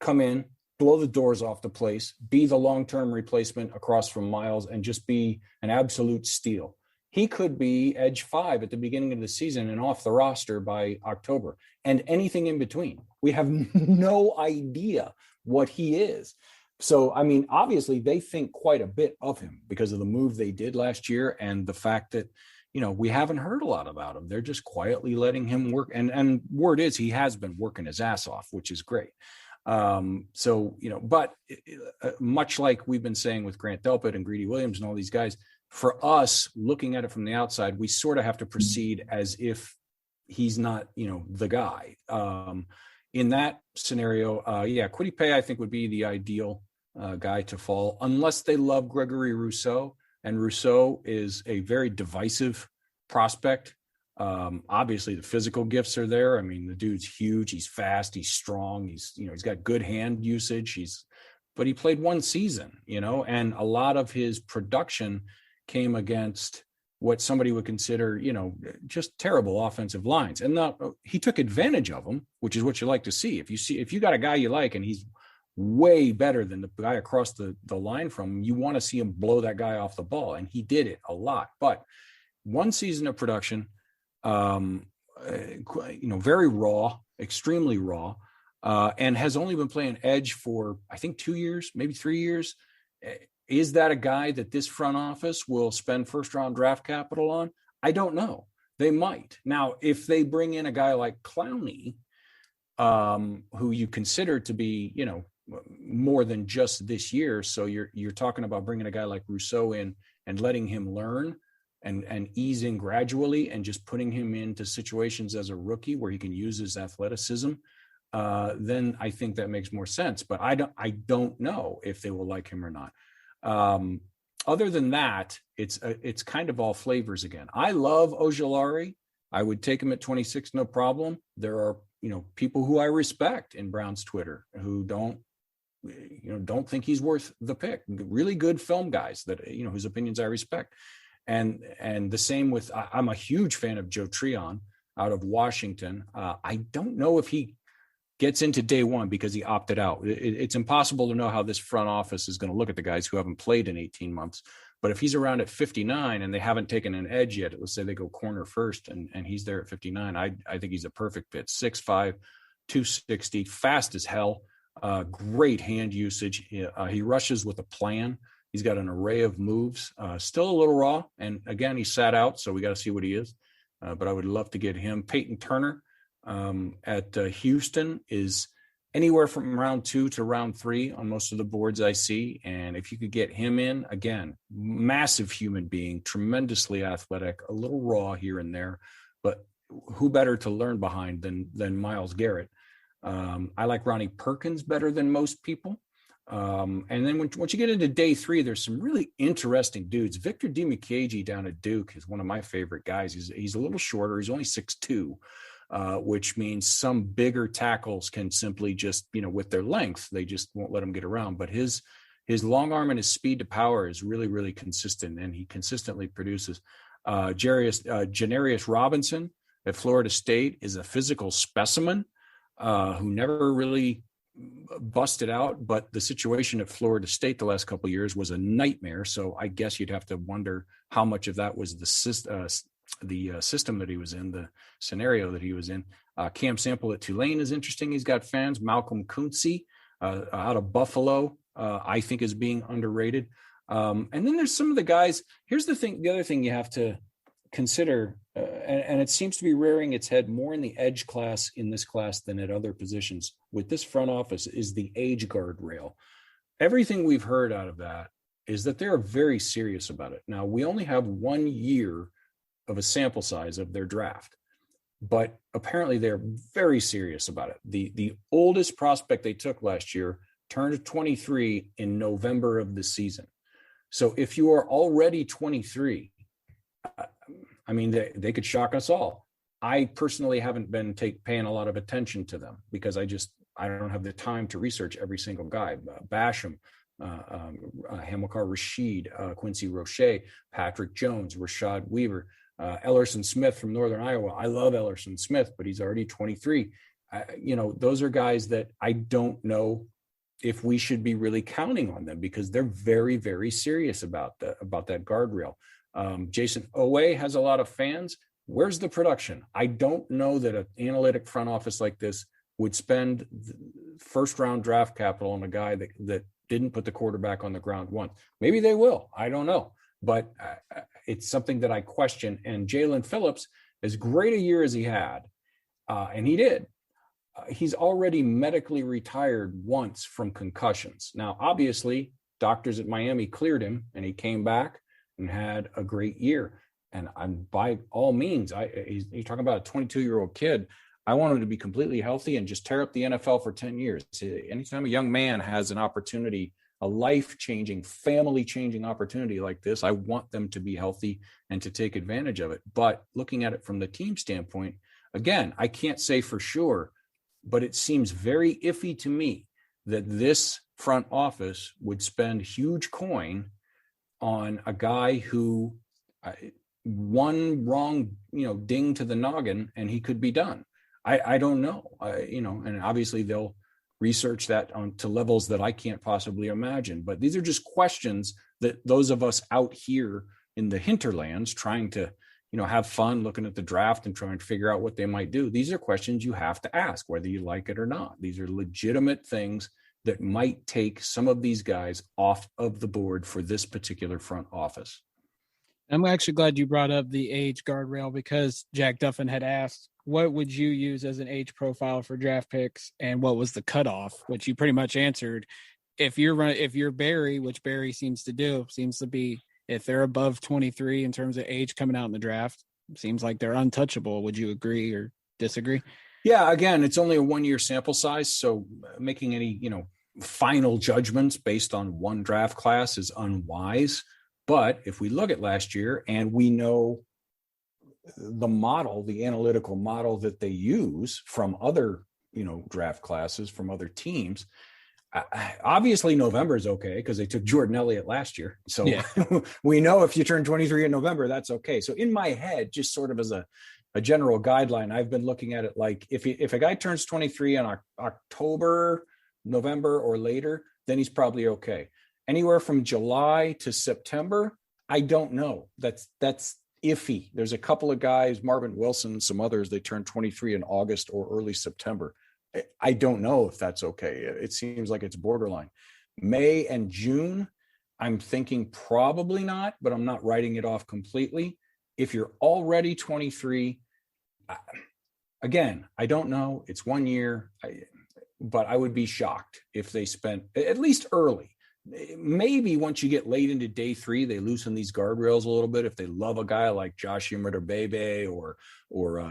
come in, blow the doors off the place, be the long-term replacement across from Myles, and just be an absolute steal. He could be edge 5 at the beginning of the season and off the roster by October, and anything in between. We have no idea what he is. So, I mean, obviously they think quite a bit of him because of the move they did last year and the fact that, we haven't heard a lot about him. They're just quietly letting him work. And word is he has been working his ass off, which is great. But much like we've been saying with Grant Delpit and Greedy Williams and all these guys, for us looking at it from the outside, we sort of have to proceed as if he's not, the guy. In that scenario, Kwity Paye, I think, would be the ideal guy to fall, unless they love Gregory Rousseau. And Rousseau is a very divisive prospect. Obviously, the physical gifts are there. I mean, the dude's huge. He's fast. He's strong. He's got good hand usage. But he played one season, and a lot of his production came against what somebody would consider, just terrible offensive lines. And he took advantage of them, which is what you like to see. If you got a guy you like and he's way better than the guy across the line from him, you want to see him blow that guy off the ball. And he did it a lot. But one season of production, very raw, extremely raw, and has only been playing edge for, I think, 2 years, maybe 3 years. Is that a guy that this front office will spend first-round draft capital on? I don't know. They might. Now, if they bring in a guy like Clowney, who you consider to be, more than just this year, so you're talking about bringing a guy like Rousseau in and letting him learn and ease in gradually and just putting him into situations as a rookie where he can use his athleticism, then I think that makes more sense. But I don't know if they will like him or not. Other than that, it's kind of all flavors again. I love Ojulari. I would take him at 26, no problem. There are, people who I respect in Brown's Twitter who don't think he's worth the pick. Really good film guys that, whose opinions I respect. And the same with, I'm a huge fan of Joe Tryon out of Washington. I don't know if he gets into day one because he opted out. It's impossible to know how this front office is going to look at the guys who haven't played in 18 months. But if he's around at 59 and they haven't taken an edge yet, let's say they go corner first and he's there at 59, I think he's a perfect fit. 6'5", 260, fast as hell, great hand usage. He rushes with a plan. He's got an array of moves, still a little raw. And again, he sat out, so we got to see what he is. But I would love to get him. Peyton Turner at Houston is anywhere from round 2 to round 3 on most of the boards I see. And if you could get him in, again, massive human being, tremendously athletic, a little raw here and there, but who better to learn behind than Myles Garrett? I like Ronnie Perkins better than most people. And then once you get into day 3, there's some really interesting dudes. Victor Michegi down at Duke is one of my favorite guys. He's a little shorter. He's only 6'2", which means some bigger tackles can simply just, with their length, they just won't let him get around. But his long arm and his speed to power is really, really consistent, and he consistently produces. Janarius Robinson at Florida State is a physical specimen who never really busted out, but the situation at Florida State the last couple of years was a nightmare. So I guess you'd have to wonder how much of that was the system that he was in, the scenario that he was in. Cam Sample at Tulane is interesting. He's got fans. Malcolm Kuntze out of Buffalo, I think, is being underrated. And then there's some of the guys. Here's the other thing you have to consider, and it seems to be rearing its head more in the edge class in this class than at other positions with this front office, is the age guardrail. Everything we've heard out of that is that they're very serious about it. Now, we only have 1 year of a sample size of their draft, but apparently they're very serious about it. The oldest prospect they took last year turned 23 in November of the season. So if you are already 23, I mean, they could shock us all. I personally haven't been paying a lot of attention to them because I don't have the time to research every single guy. Basham, Hamilcar Rashid, Quincy Roche, Patrick Jones, Rashad Weaver, Ellerson Smith from Northern Iowa. I love Ellerson Smith, but he's already 23. Those are guys that I don't know if we should be really counting on them because they're very, very serious about that guardrail. Jason Owe has a lot of fans. Where's the production? I don't know that an analytic front office like this would spend first round draft capital on a guy that didn't put the quarterback on the ground once. Maybe they will. I don't know. But it's something that I question. And Jalen Phillips, as great a year as he had, and he did, he's already medically retired once from concussions. Now, obviously, doctors at Miami cleared him, and he came back and had a great year. And I'm by all means, you're talking about a 22-year-old kid. I want him to be completely healthy and just tear up the NFL for 10 years. Anytime a young man has an opportunity, a life-changing, family-changing opportunity like this, I want them to be healthy and to take advantage of it. But looking at it from the team standpoint, again, I can't say for sure, but it seems very iffy to me that this front office would spend huge coin on a guy who one wrong, ding to the noggin and he could be done. I don't know, and obviously they'll research that to levels that I can't possibly imagine. But these are just questions that those of us out here in the hinterlands trying to, have fun looking at the draft and trying to figure out what they might do. These are questions you have to ask, whether you like it or not. These are legitimate things that might take some of these guys off of the board for this particular front office. I'm actually glad you brought up the age guardrail because Jack Duffin had asked, what would you use as an age profile for draft picks and what was the cutoff, which you pretty much answered. If you're Barry, which Barry seems to be, if they're above 23 in terms of age coming out in the draft, seems like they're untouchable. Would you agree or disagree? Yeah, again, it's only a 1 year sample size. So making any, final judgments based on one draft class is unwise. But if we look at last year and we know the analytical model that they use from other, draft classes from other teams, obviously November is okay because they took Jordan Elliott last year. So yeah. We know if you turn 23 in November, that's okay. So in my head, just sort of as a general guideline, I've been looking at it like if a guy turns 23 in October, November or later, then he's probably okay. Anywhere from July to September, I don't know. That's iffy. There's a couple of guys, Marvin Wilson, some others, they turn 23 in August or early September. I don't know if that's okay. It seems like it's borderline. May and June, I'm thinking probably not, but I'm not writing it off completely. If you're already 23, again, I don't know. It's 1 year, but I would be shocked if they spent at least early. Maybe once you get late into day 3, they loosen these guardrails a little bit. If they love a guy like Josh Bebe or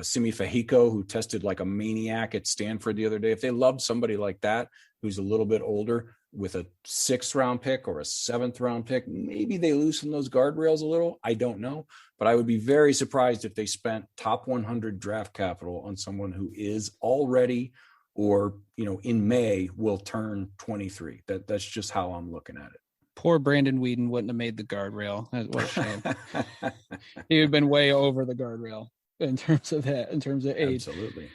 Simi Fehiko, who tested like a maniac at Stanford the other day, if they love somebody like that, who's a little bit older with a 6th round pick or a 7th round pick, maybe they loosen those guardrails a little. I don't know, but I would be very surprised if they spent top 100 draft capital on someone who is already or, in May will turn 23. That's just how I'm looking at it. Poor Brandon Whedon wouldn't have made the guardrail. What a shame. He would have been way over the guardrail in terms of age. Absolutely.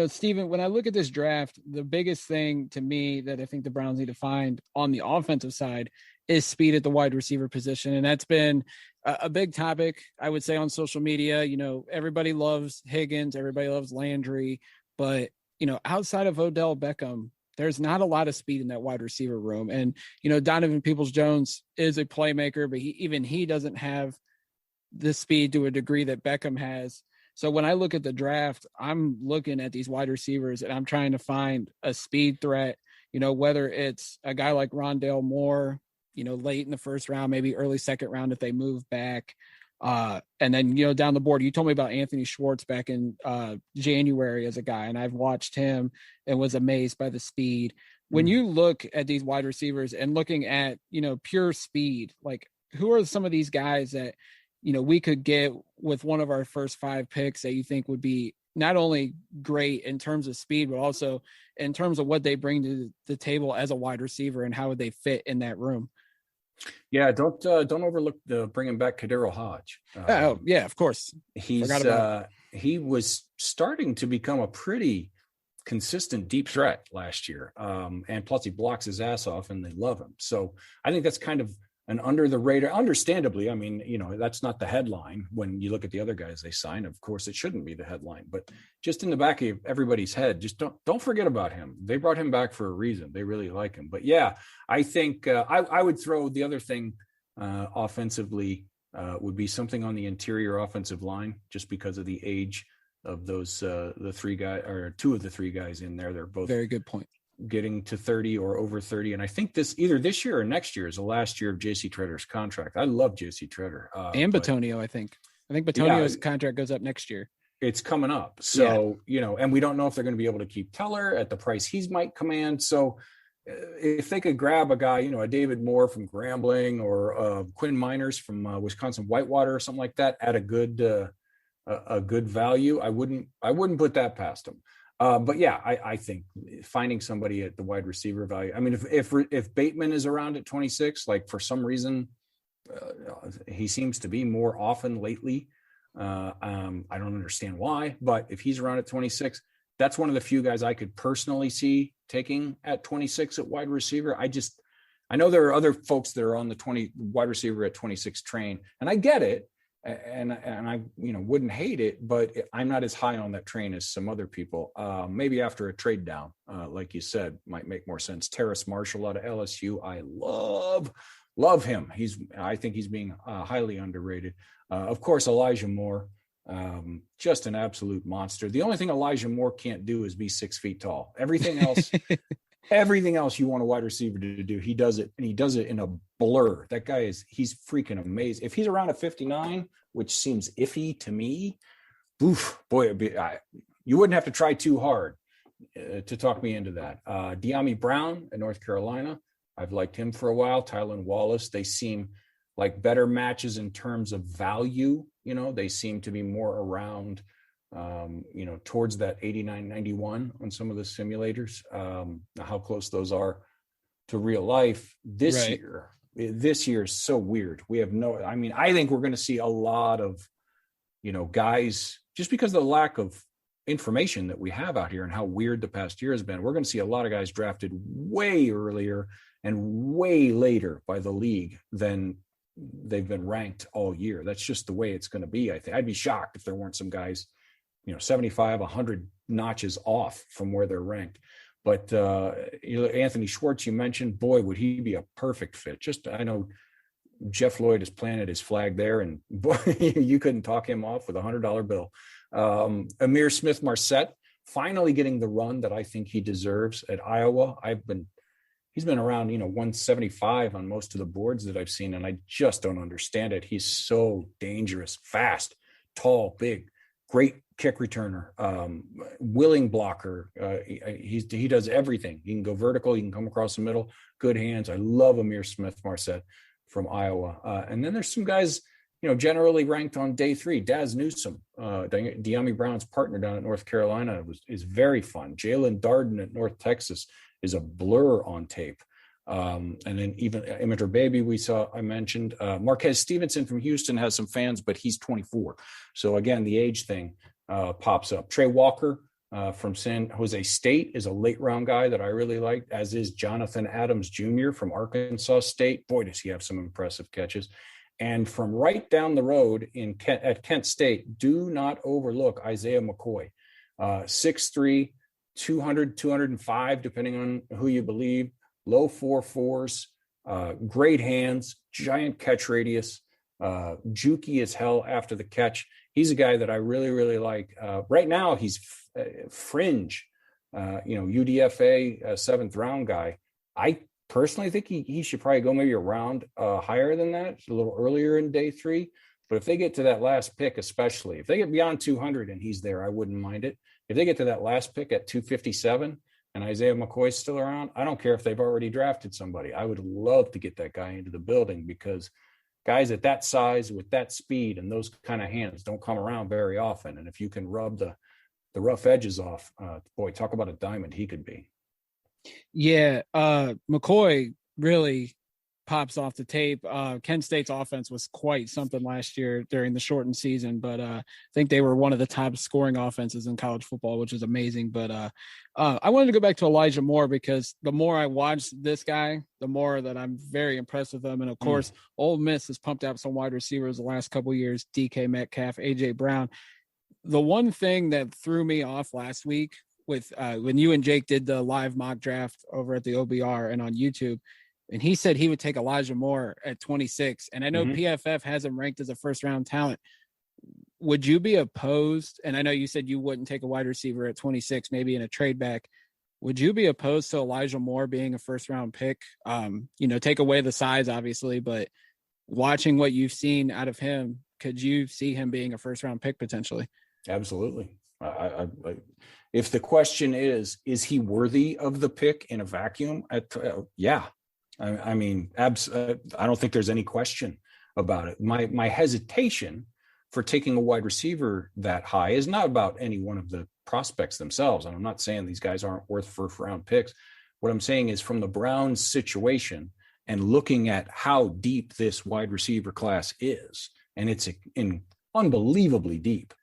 Steven, when I look at this draft, the biggest thing to me that I think the Browns need to find on the offensive side is speed at the wide receiver position. And that's been a big topic, I would say, on social media. Everybody loves Higgins, everybody loves Landry, but outside of Odell Beckham, there's not a lot of speed in that wide receiver room. And, Donovan Peoples-Jones is a playmaker, but he doesn't have the speed to a degree that Beckham has. So when I look at the draft, I'm looking at these wide receivers and I'm trying to find a speed threat, whether it's a guy like Rondale Moore, late in the first round, maybe early second round if they move back. And then, down the board, you told me about Anthony Schwartz back in January as a guy, and I've watched him and was amazed by the speed. When you look at these wide receivers and looking at, pure speed, like who are some of these guys that, we could get with one of our first 5 picks that you think would be not only great in terms of speed, but also in terms of what they bring to the table as a wide receiver and how would they fit in that room? Yeah, don't overlook the bringing back Kadero Hodge. Yeah, of course. He was starting to become a pretty consistent deep threat last year, and plus he blocks his ass off, and they love him. So I think that's kind of an under the radar. Understandably, I mean, that's not the headline when you look at the other guys they sign. Of course, it shouldn't be the headline, but just in the back of everybody's head, just don't forget about him. They brought him back for a reason. They really like him. But yeah, I think I would throw the other thing offensively would be something on the interior offensive line, just because of the age of those the 3 guys, or 2 of the 3 guys in there. They're both very good point. Getting to 30 or over 30. And I think either this year or next year is the last year of JC Tretter's contract. I love JC Tretter. And Bitonio, I think Bitonio's contract goes up next year. It's coming up. So, and we don't know if they're going to be able to keep Teller at the price he might command. So if they could grab a guy, a David Moore from Grambling or Quinn Miners from Wisconsin Whitewater or something like that at a good value, I wouldn't put that past them. But yeah, I think finding somebody at the wide receiver value. I mean, if Bateman is around at 26, like for some reason, he seems to be more often lately. I don't understand why, but if he's around at 26, that's one of the few guys I could personally see taking at 26 at wide receiver. I know there are other folks that are on the 20 wide receiver at 26 train, and I get it. And I wouldn't hate it, but I'm not as high on that train as some other people. Maybe after a trade down, like you said, might make more sense. Terrace Marshall out of LSU, I love him. I think he's being highly underrated. Of course, Elijah Moore, just an absolute monster. The only thing Elijah Moore can't do is be 6 feet tall. Everything else you want a wide receiver to do, he does it, and he does it in a blur. That guy he's freaking amazing. If he's around a 59, which seems iffy to me, you wouldn't have to try too hard to talk me into that. De'Ami Brown in North Carolina, I've liked him for a while. Tylan Wallace, they seem like better matches in terms of value. They seem to be more around towards that 89, 91 on some of the simulators. How close those are to real life this year. This year is so weird. We have I think we're going to see a lot of, guys, just because of the lack of information that we have out here and how weird the past year has been. We're going to see a lot of guys drafted way earlier and way later by the league than they've been ranked all year. That's just the way it's going to be. I think I'd be shocked if there weren't some guys 75, 100 notches off from where they're ranked. But Anthony Schwartz, you mentioned, boy, would he be a perfect fit. I know Jeff Lloyd has planted his flag there, and boy, you couldn't talk him off with $100 bill. Amir Smith Marset finally getting the run that I think he deserves at Iowa. He's been around 175 on most of the boards that I've seen, and I just don't understand it. He's so dangerous, fast, tall, big, great kick returner, willing blocker. He does everything. He can go vertical. He can come across the middle. Good hands. I love Amir Smith Marset from Iowa. And then there's some guys, generally ranked on day 3. Daz Newsome, De'Ami Brown's partner down at North Carolina, is very fun. Jalen Darden at North Texas is a blur on tape. And then even Immature Baby I mentioned. Marquez Stevenson from Houston has some fans, but he's 24. So again, the age thing pops up. Trey Walker from San Jose State is a late round guy that I really like, as is Jonathan Adams Jr. from Arkansas State. Boy, does he have some impressive catches. And from right down the road at Kent State, do not overlook Isaiah McCoy, 6'3", 200, 205, depending on who you believe, low 4.4s, great hands, giant catch radius, jukey as hell after the catch. He's a guy that I really, really like. Right now, he's fringe, UDFA 7th round guy. I personally think he should probably go maybe a round higher than that, a little earlier in day 3. But if they get to that last pick, especially if they get beyond 200 and he's there, I wouldn't mind it. If they get to that last pick at 257 and Isaiah McCoy's still around, I don't care if they've already drafted somebody. I would love to get that guy into the building, because guys at that size with that speed and those kind of hands don't come around very often. And if you can rub the rough edges off, boy, talk about a diamond he could be. Yeah, McCoy really pops off the tape. Kent State's offense was quite something last year during the shortened season, but I think they were one of the top scoring offenses in college football, which is amazing. But I wanted to go back to Elijah Moore, because the more I watch this guy, the more that I'm very impressed with him. And of course, Ole Miss has pumped out some wide receivers the last couple of years, DK Metcalf, AJ Brown. The one thing that threw me off last week with when you and Jake did the live mock draft over at the OBR and on YouTube, and he said he would take Elijah Moore at 26. And I know PFF has him ranked as a first-round talent. Would you be opposed? And I know you said you wouldn't take a wide receiver at 26, maybe in a trade back. Would you be opposed to Elijah Moore being a first-round pick? Take away the size, obviously, but watching what you've seen out of him, could you see him being a first-round pick potentially? Absolutely. If the question is he worthy of the pick in a vacuum? Yeah. I don't think there's any question about it. My hesitation for taking a wide receiver that high is not about any one of the prospects themselves. And I'm not saying these guys aren't worth first round picks. What I'm saying is, from the Browns situation and looking at how deep this wide receiver class is, and it's unbelievably deep.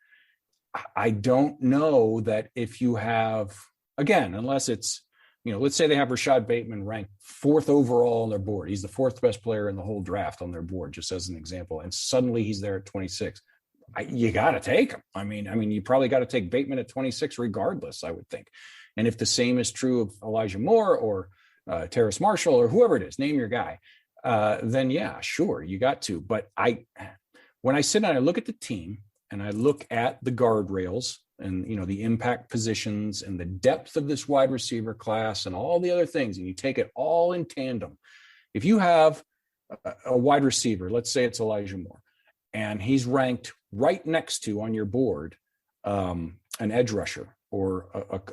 I don't know that if you have, again, unless it's, let's say they have Rashad Bateman ranked 4th overall on their board. He's the 4th best player in the whole draft on their board, just as an example. And suddenly he's there at 26. You got to take him. I mean, you probably got to take Bateman at 26 regardless, I would think. And if the same is true of Elijah Moore or Terrace Marshall or whoever it is, name your guy, then yeah, sure, you got to. But when I sit down, I look at the team and I look at the guardrails and, the impact positions and the depth of this wide receiver class and all the other things, and you take it all in tandem. If you have a wide receiver, let's say it's Elijah Moore, and he's ranked right next to on your board an edge rusher or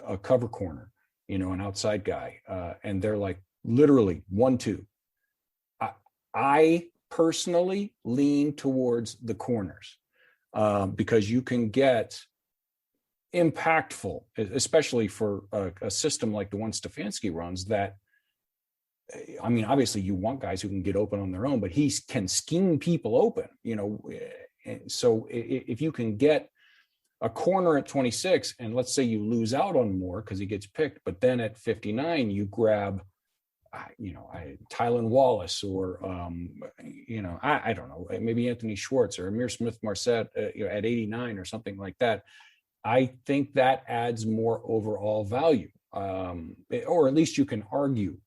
a cover corner, an outside guy, and they're like literally 1-2. I personally lean towards the corners because you can get impactful, especially for a system like the one Stefanski runs. That, obviously you want guys who can get open on their own, but he can scheme people open, so if you can get a corner at 26, and let's say you lose out on Moore because he gets picked, but then at 59 you grab Tylan Wallace or I don't know, maybe Anthony Schwartz or Amir Smith Marset at 89 or something like that. I think that adds more overall value, or at least you can argue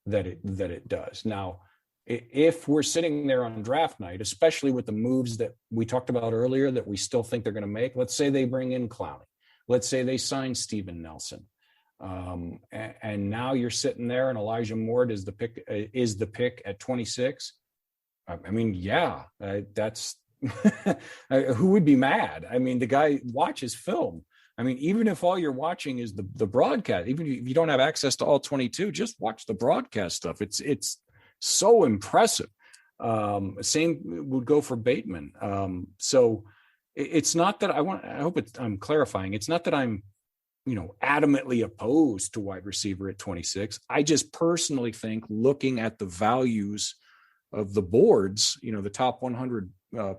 that it does. Now, if we're sitting there on draft night, especially with the moves that we talked about earlier that we still think they're going to make, let's say they bring in Clowney, let's say they sign Steven Nelson, and now you're sitting there and Elijah Moore is the pick at 26. That's who would be mad? The guy watches film. Even if all you're watching is the broadcast, even if you don't have access to all 22, just watch the broadcast stuff. It's so impressive. Same would go for Bateman. So it's not that I'm clarifying. It's not that I'm, adamantly opposed to wide receiver at 26. I just personally think, looking at the values of the boards, the top 100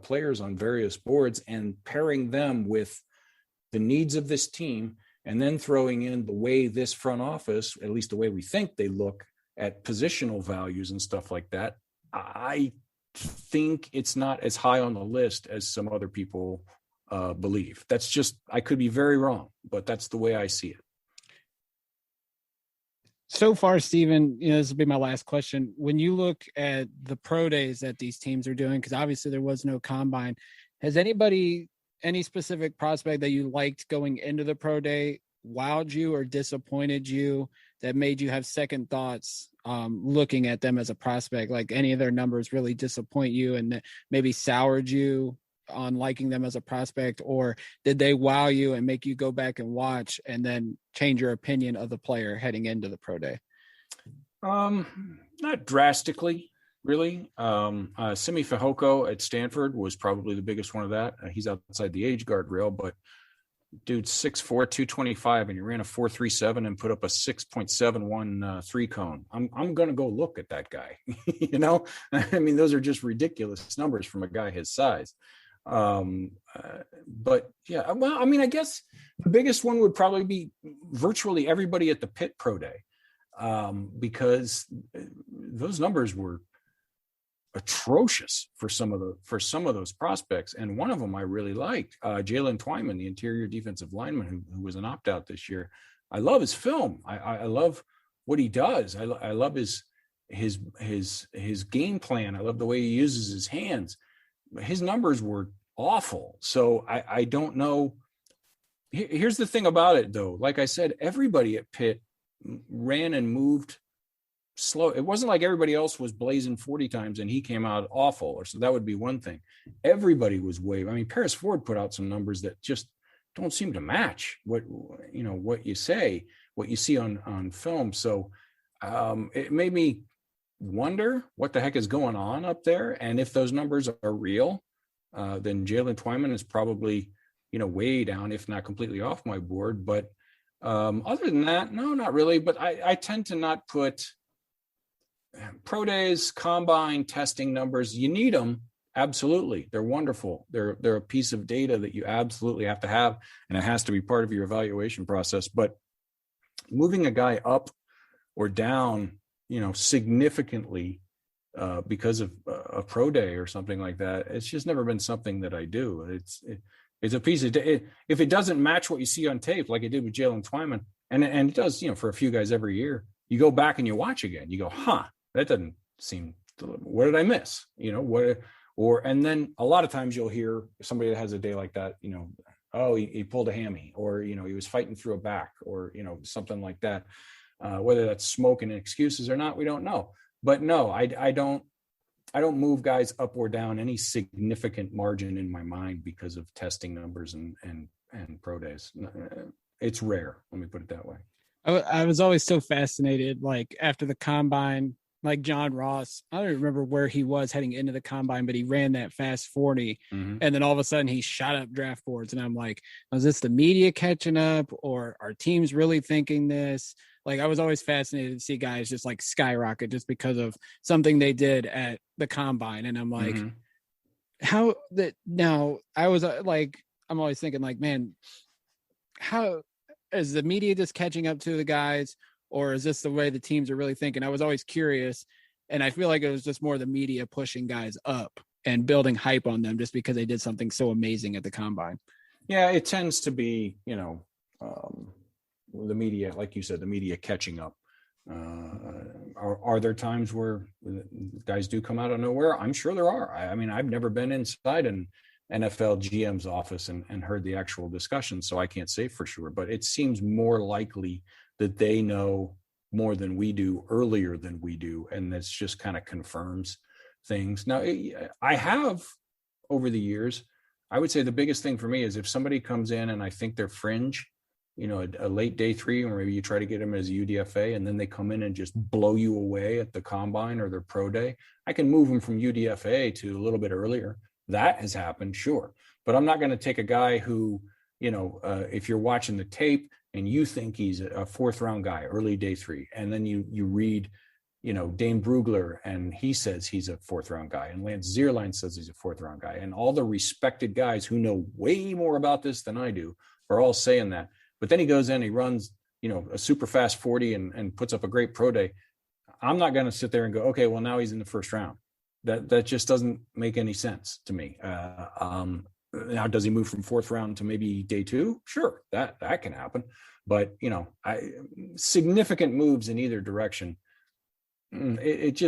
players on various boards, and pairing them with the needs of this team, and then throwing in the way this front office, at least the way we think they look at positional values and stuff like that, I think it's not as high on the list as some other people believe. That's just, I could be very wrong, but that's the way I see it. So far, Steven, this will be my last question. When you look at the pro days that these teams are doing, because obviously there was no combine, has any specific prospect that you liked going into the pro day wowed you or disappointed you, that made you have second thoughts looking at them as a prospect? Like any of their numbers really disappoint you and maybe soured you on liking them as a prospect, or did they wow you and make you go back and watch and then change your opinion of the player heading into the pro day? Not drastically, really. Simi Fehoko at Stanford was probably the biggest one of that. He's outside the age guardrail, but dude, 6'4", 225, and he ran a 4.37 and put up a 6.71 three cone. I'm going to go look at that guy. I mean, those are just ridiculous numbers from a guy his size. But yeah, well, I mean, I guess the biggest one would probably be virtually everybody at the Pitt Pro Day, because those numbers were atrocious for some of those prospects, and one of them I really liked, Jalen Twyman, the interior defensive lineman who was an opt-out this year. I love his film. I love what he does. I love his game plan. I love the way he uses his hands. His numbers were awful. So I don't know. Here's the thing about it, though. Like I said, everybody at Pitt ran and moved slow. It wasn't like everybody else was blazing 40 times and he came out awful, or so that would be one thing. Everybody was way. I mean, Paris Ford put out some numbers that just don't seem to match what you see on film. So it made me wonder what the heck is going on up there, and if those numbers are real, then Jalen Twyman is probably way down, if not completely off my board. But other than that, no, not really. But I tend to not put pro days, combine testing numbers. You need them, absolutely. They're wonderful. They're a piece of data that you absolutely have to have, and it has to be part of your evaluation process. But moving a guy up or down significantly because of a pro day or something like that, it's just never been something that I do. It's a piece of if it doesn't match what you see on tape, like it did with Jalen Twyman, and it does, for a few guys every year, you go back and you watch again, you go, that doesn't seem, what did I miss? And then a lot of times you'll hear somebody that has a day like that, he pulled a hammy, or, he was fighting through a back, or, something like that. Whether that's smoke and excuses or not, we don't know. But no, I don't move guys up or down any significant margin in my mind because of testing numbers and pro days. It's rare. Let me put it that way. I was always so fascinated, like after the combine, like John Ross, I don't remember where he was heading into the combine, but he ran that fast 40. Mm-hmm. And then all of a sudden he shot up draft boards. And I'm like, was this the media catching up, or are teams really thinking this? Like, I was always fascinated to see guys just like skyrocket just because of something they did at the combine. And I'm like, mm-hmm. How that now I was like, I'm always thinking like, man, how is the media just catching up to the guys, or is this the way the teams are really thinking? I was always curious, and I feel like it was just more the media pushing guys up and building hype on them just because they did something so amazing at the combine. Yeah, it tends to be, the media, like you said, the media catching up. Are there times where guys do come out of nowhere? I'm sure there are. I mean, I've never been inside an NFL GM's office and heard the actual discussion, so I can't say for sure. But it seems more likely that they know more than we do earlier than we do, and that's just kind of confirms things. Now, I have, over the years, I would say the biggest thing for me is if somebody comes in and I think they're fringe, a late day 3, or maybe you try to get them as a UDFA, and then they come in and just blow you away at the combine or their pro day, I can move them from UDFA to a little bit earlier. That has happened, sure. But I'm not going to take a guy who, if you're watching the tape and you think he's a 4th round guy, early day 3, and then you read, Dane Brugler, and he says he's a 4th round guy, and Lance Zierlein says he's a 4th round guy, and all the respected guys who know way more about this than I do are all saying that. But then he goes in, he runs, a super fast 40 and puts up a great pro day. I'm not going to sit there and go, okay, well, now he's in the 1st round. That just doesn't make any sense to me. Now, does he move from 4th round to maybe day 2? Sure, that can happen. But, significant moves in either direction, it's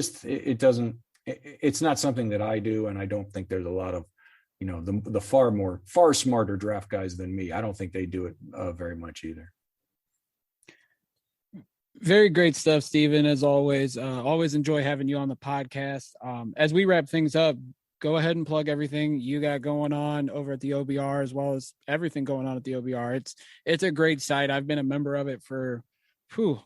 not something that I do. And I don't think there's a lot of, the far smarter draft guys than me. I don't think they do it very much either. Very great stuff, Stephen, as always. Always enjoy having you on the podcast. As we wrap things up, go ahead and plug everything you got going on over at the OBR, as well as everything going on at the OBR. It's a great site. I've been a member of it for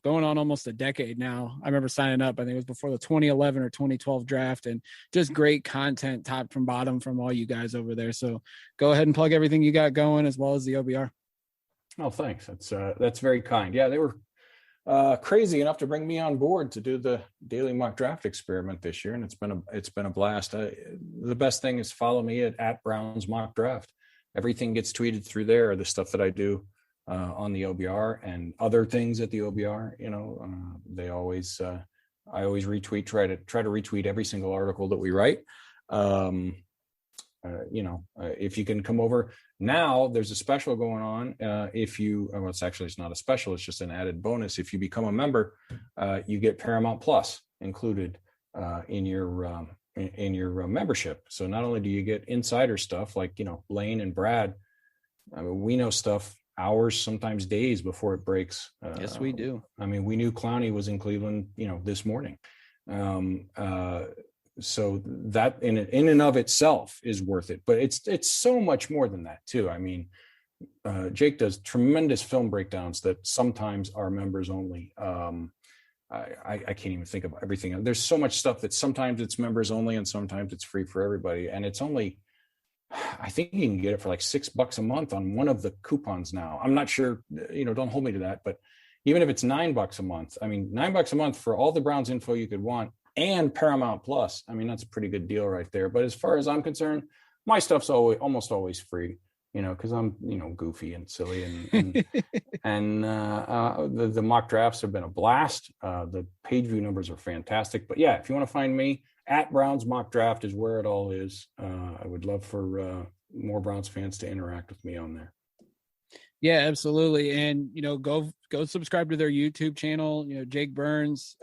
going on almost a decade now. I remember signing up, I think it was before the 2011 or 2012 draft, and just great content top from bottom from all you guys over there. So go ahead and plug everything you got going, as well as the OBR. Oh, thanks. That's very kind. Yeah, they were crazy enough to bring me on board to do the daily mock draft experiment this year, and it's been a blast. The best thing is follow me at Browns Mock Draft. Everything gets tweeted through there. The stuff that I do on the OBR and other things at the OBR. They always I always retweet. Try to retweet every single article that we write. If you can come over now, there's a special going on. It's not a special, it's just an added bonus. If you become a member, you get Paramount Plus included in your membership. So not only do you get insider stuff like, Lane and Brad, we know stuff hours, sometimes days before it breaks. Yes, we do. We knew Clowney was in Cleveland, this morning. So that in and of itself is worth it, but it's so much more than that too. Jake does tremendous film breakdowns that sometimes are members only. I can't even think of everything. There's so much stuff that sometimes it's members only and sometimes it's free for everybody. And it's only, I think you can get it for like $6 a month on one of the coupons now. I'm not sure, don't hold me to that, but even if it's $9 a month, $9 a month for all the Browns info you could want and Paramount Plus. That's a pretty good deal right there. But as far as I'm concerned, my stuff's almost always free, because I'm, goofy and silly and the mock drafts have been a blast. The page view numbers are fantastic. But yeah, if you want to find me, at Browns Mock Draft is where it all is. I would love for more Browns fans to interact with me on there. Yeah, absolutely. And, go subscribe to their YouTube channel. Jake Burns,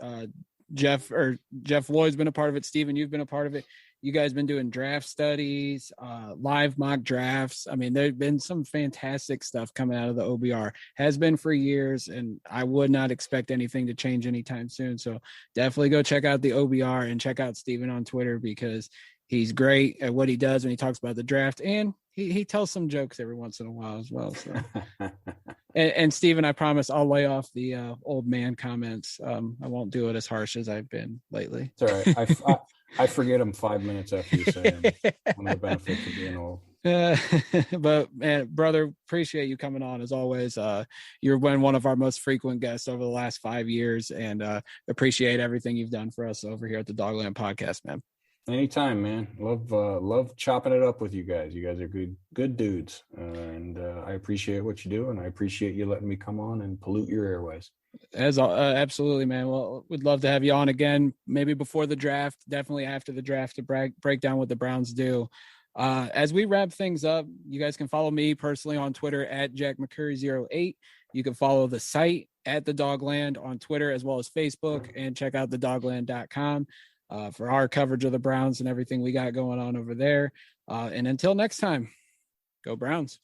Jeff Lloyd's been a part of it. Steven, you've been a part of it. You guys been doing draft studies, live mock drafts. There's been some fantastic stuff coming out of the OBR, has been for years, and I would not expect anything to change anytime soon. So definitely go check out the OBR and check out Steven on Twitter, because he's great at what he does when he talks about the draft, and he tells some jokes every once in a while as well. So, and Steven, I promise I'll lay off the old man comments. I won't do it as harsh as I've been lately. It's all right. I forget them 5 minutes after you say them. One of the benefits of being old. But man, brother, appreciate you coming on as always. You've been one of our most frequent guests over the last 5 years, and appreciate everything you've done for us over here at the Dogland Podcast, man. Anytime, man. Love chopping it up with you guys. You guys are good dudes, and I appreciate what you do, and I appreciate you letting me come on and pollute your airways. Absolutely, man. Well, we'd love to have you on again, maybe before the draft, definitely after the draft, to break down what the Browns do. As we wrap things up, you guys can follow me personally on Twitter at JackMcCurry08. You can follow the site at the Dogland on Twitter as well as Facebook, and check out thedogland.com for our coverage of the Browns and everything we got going on over there. And until next time, go Browns.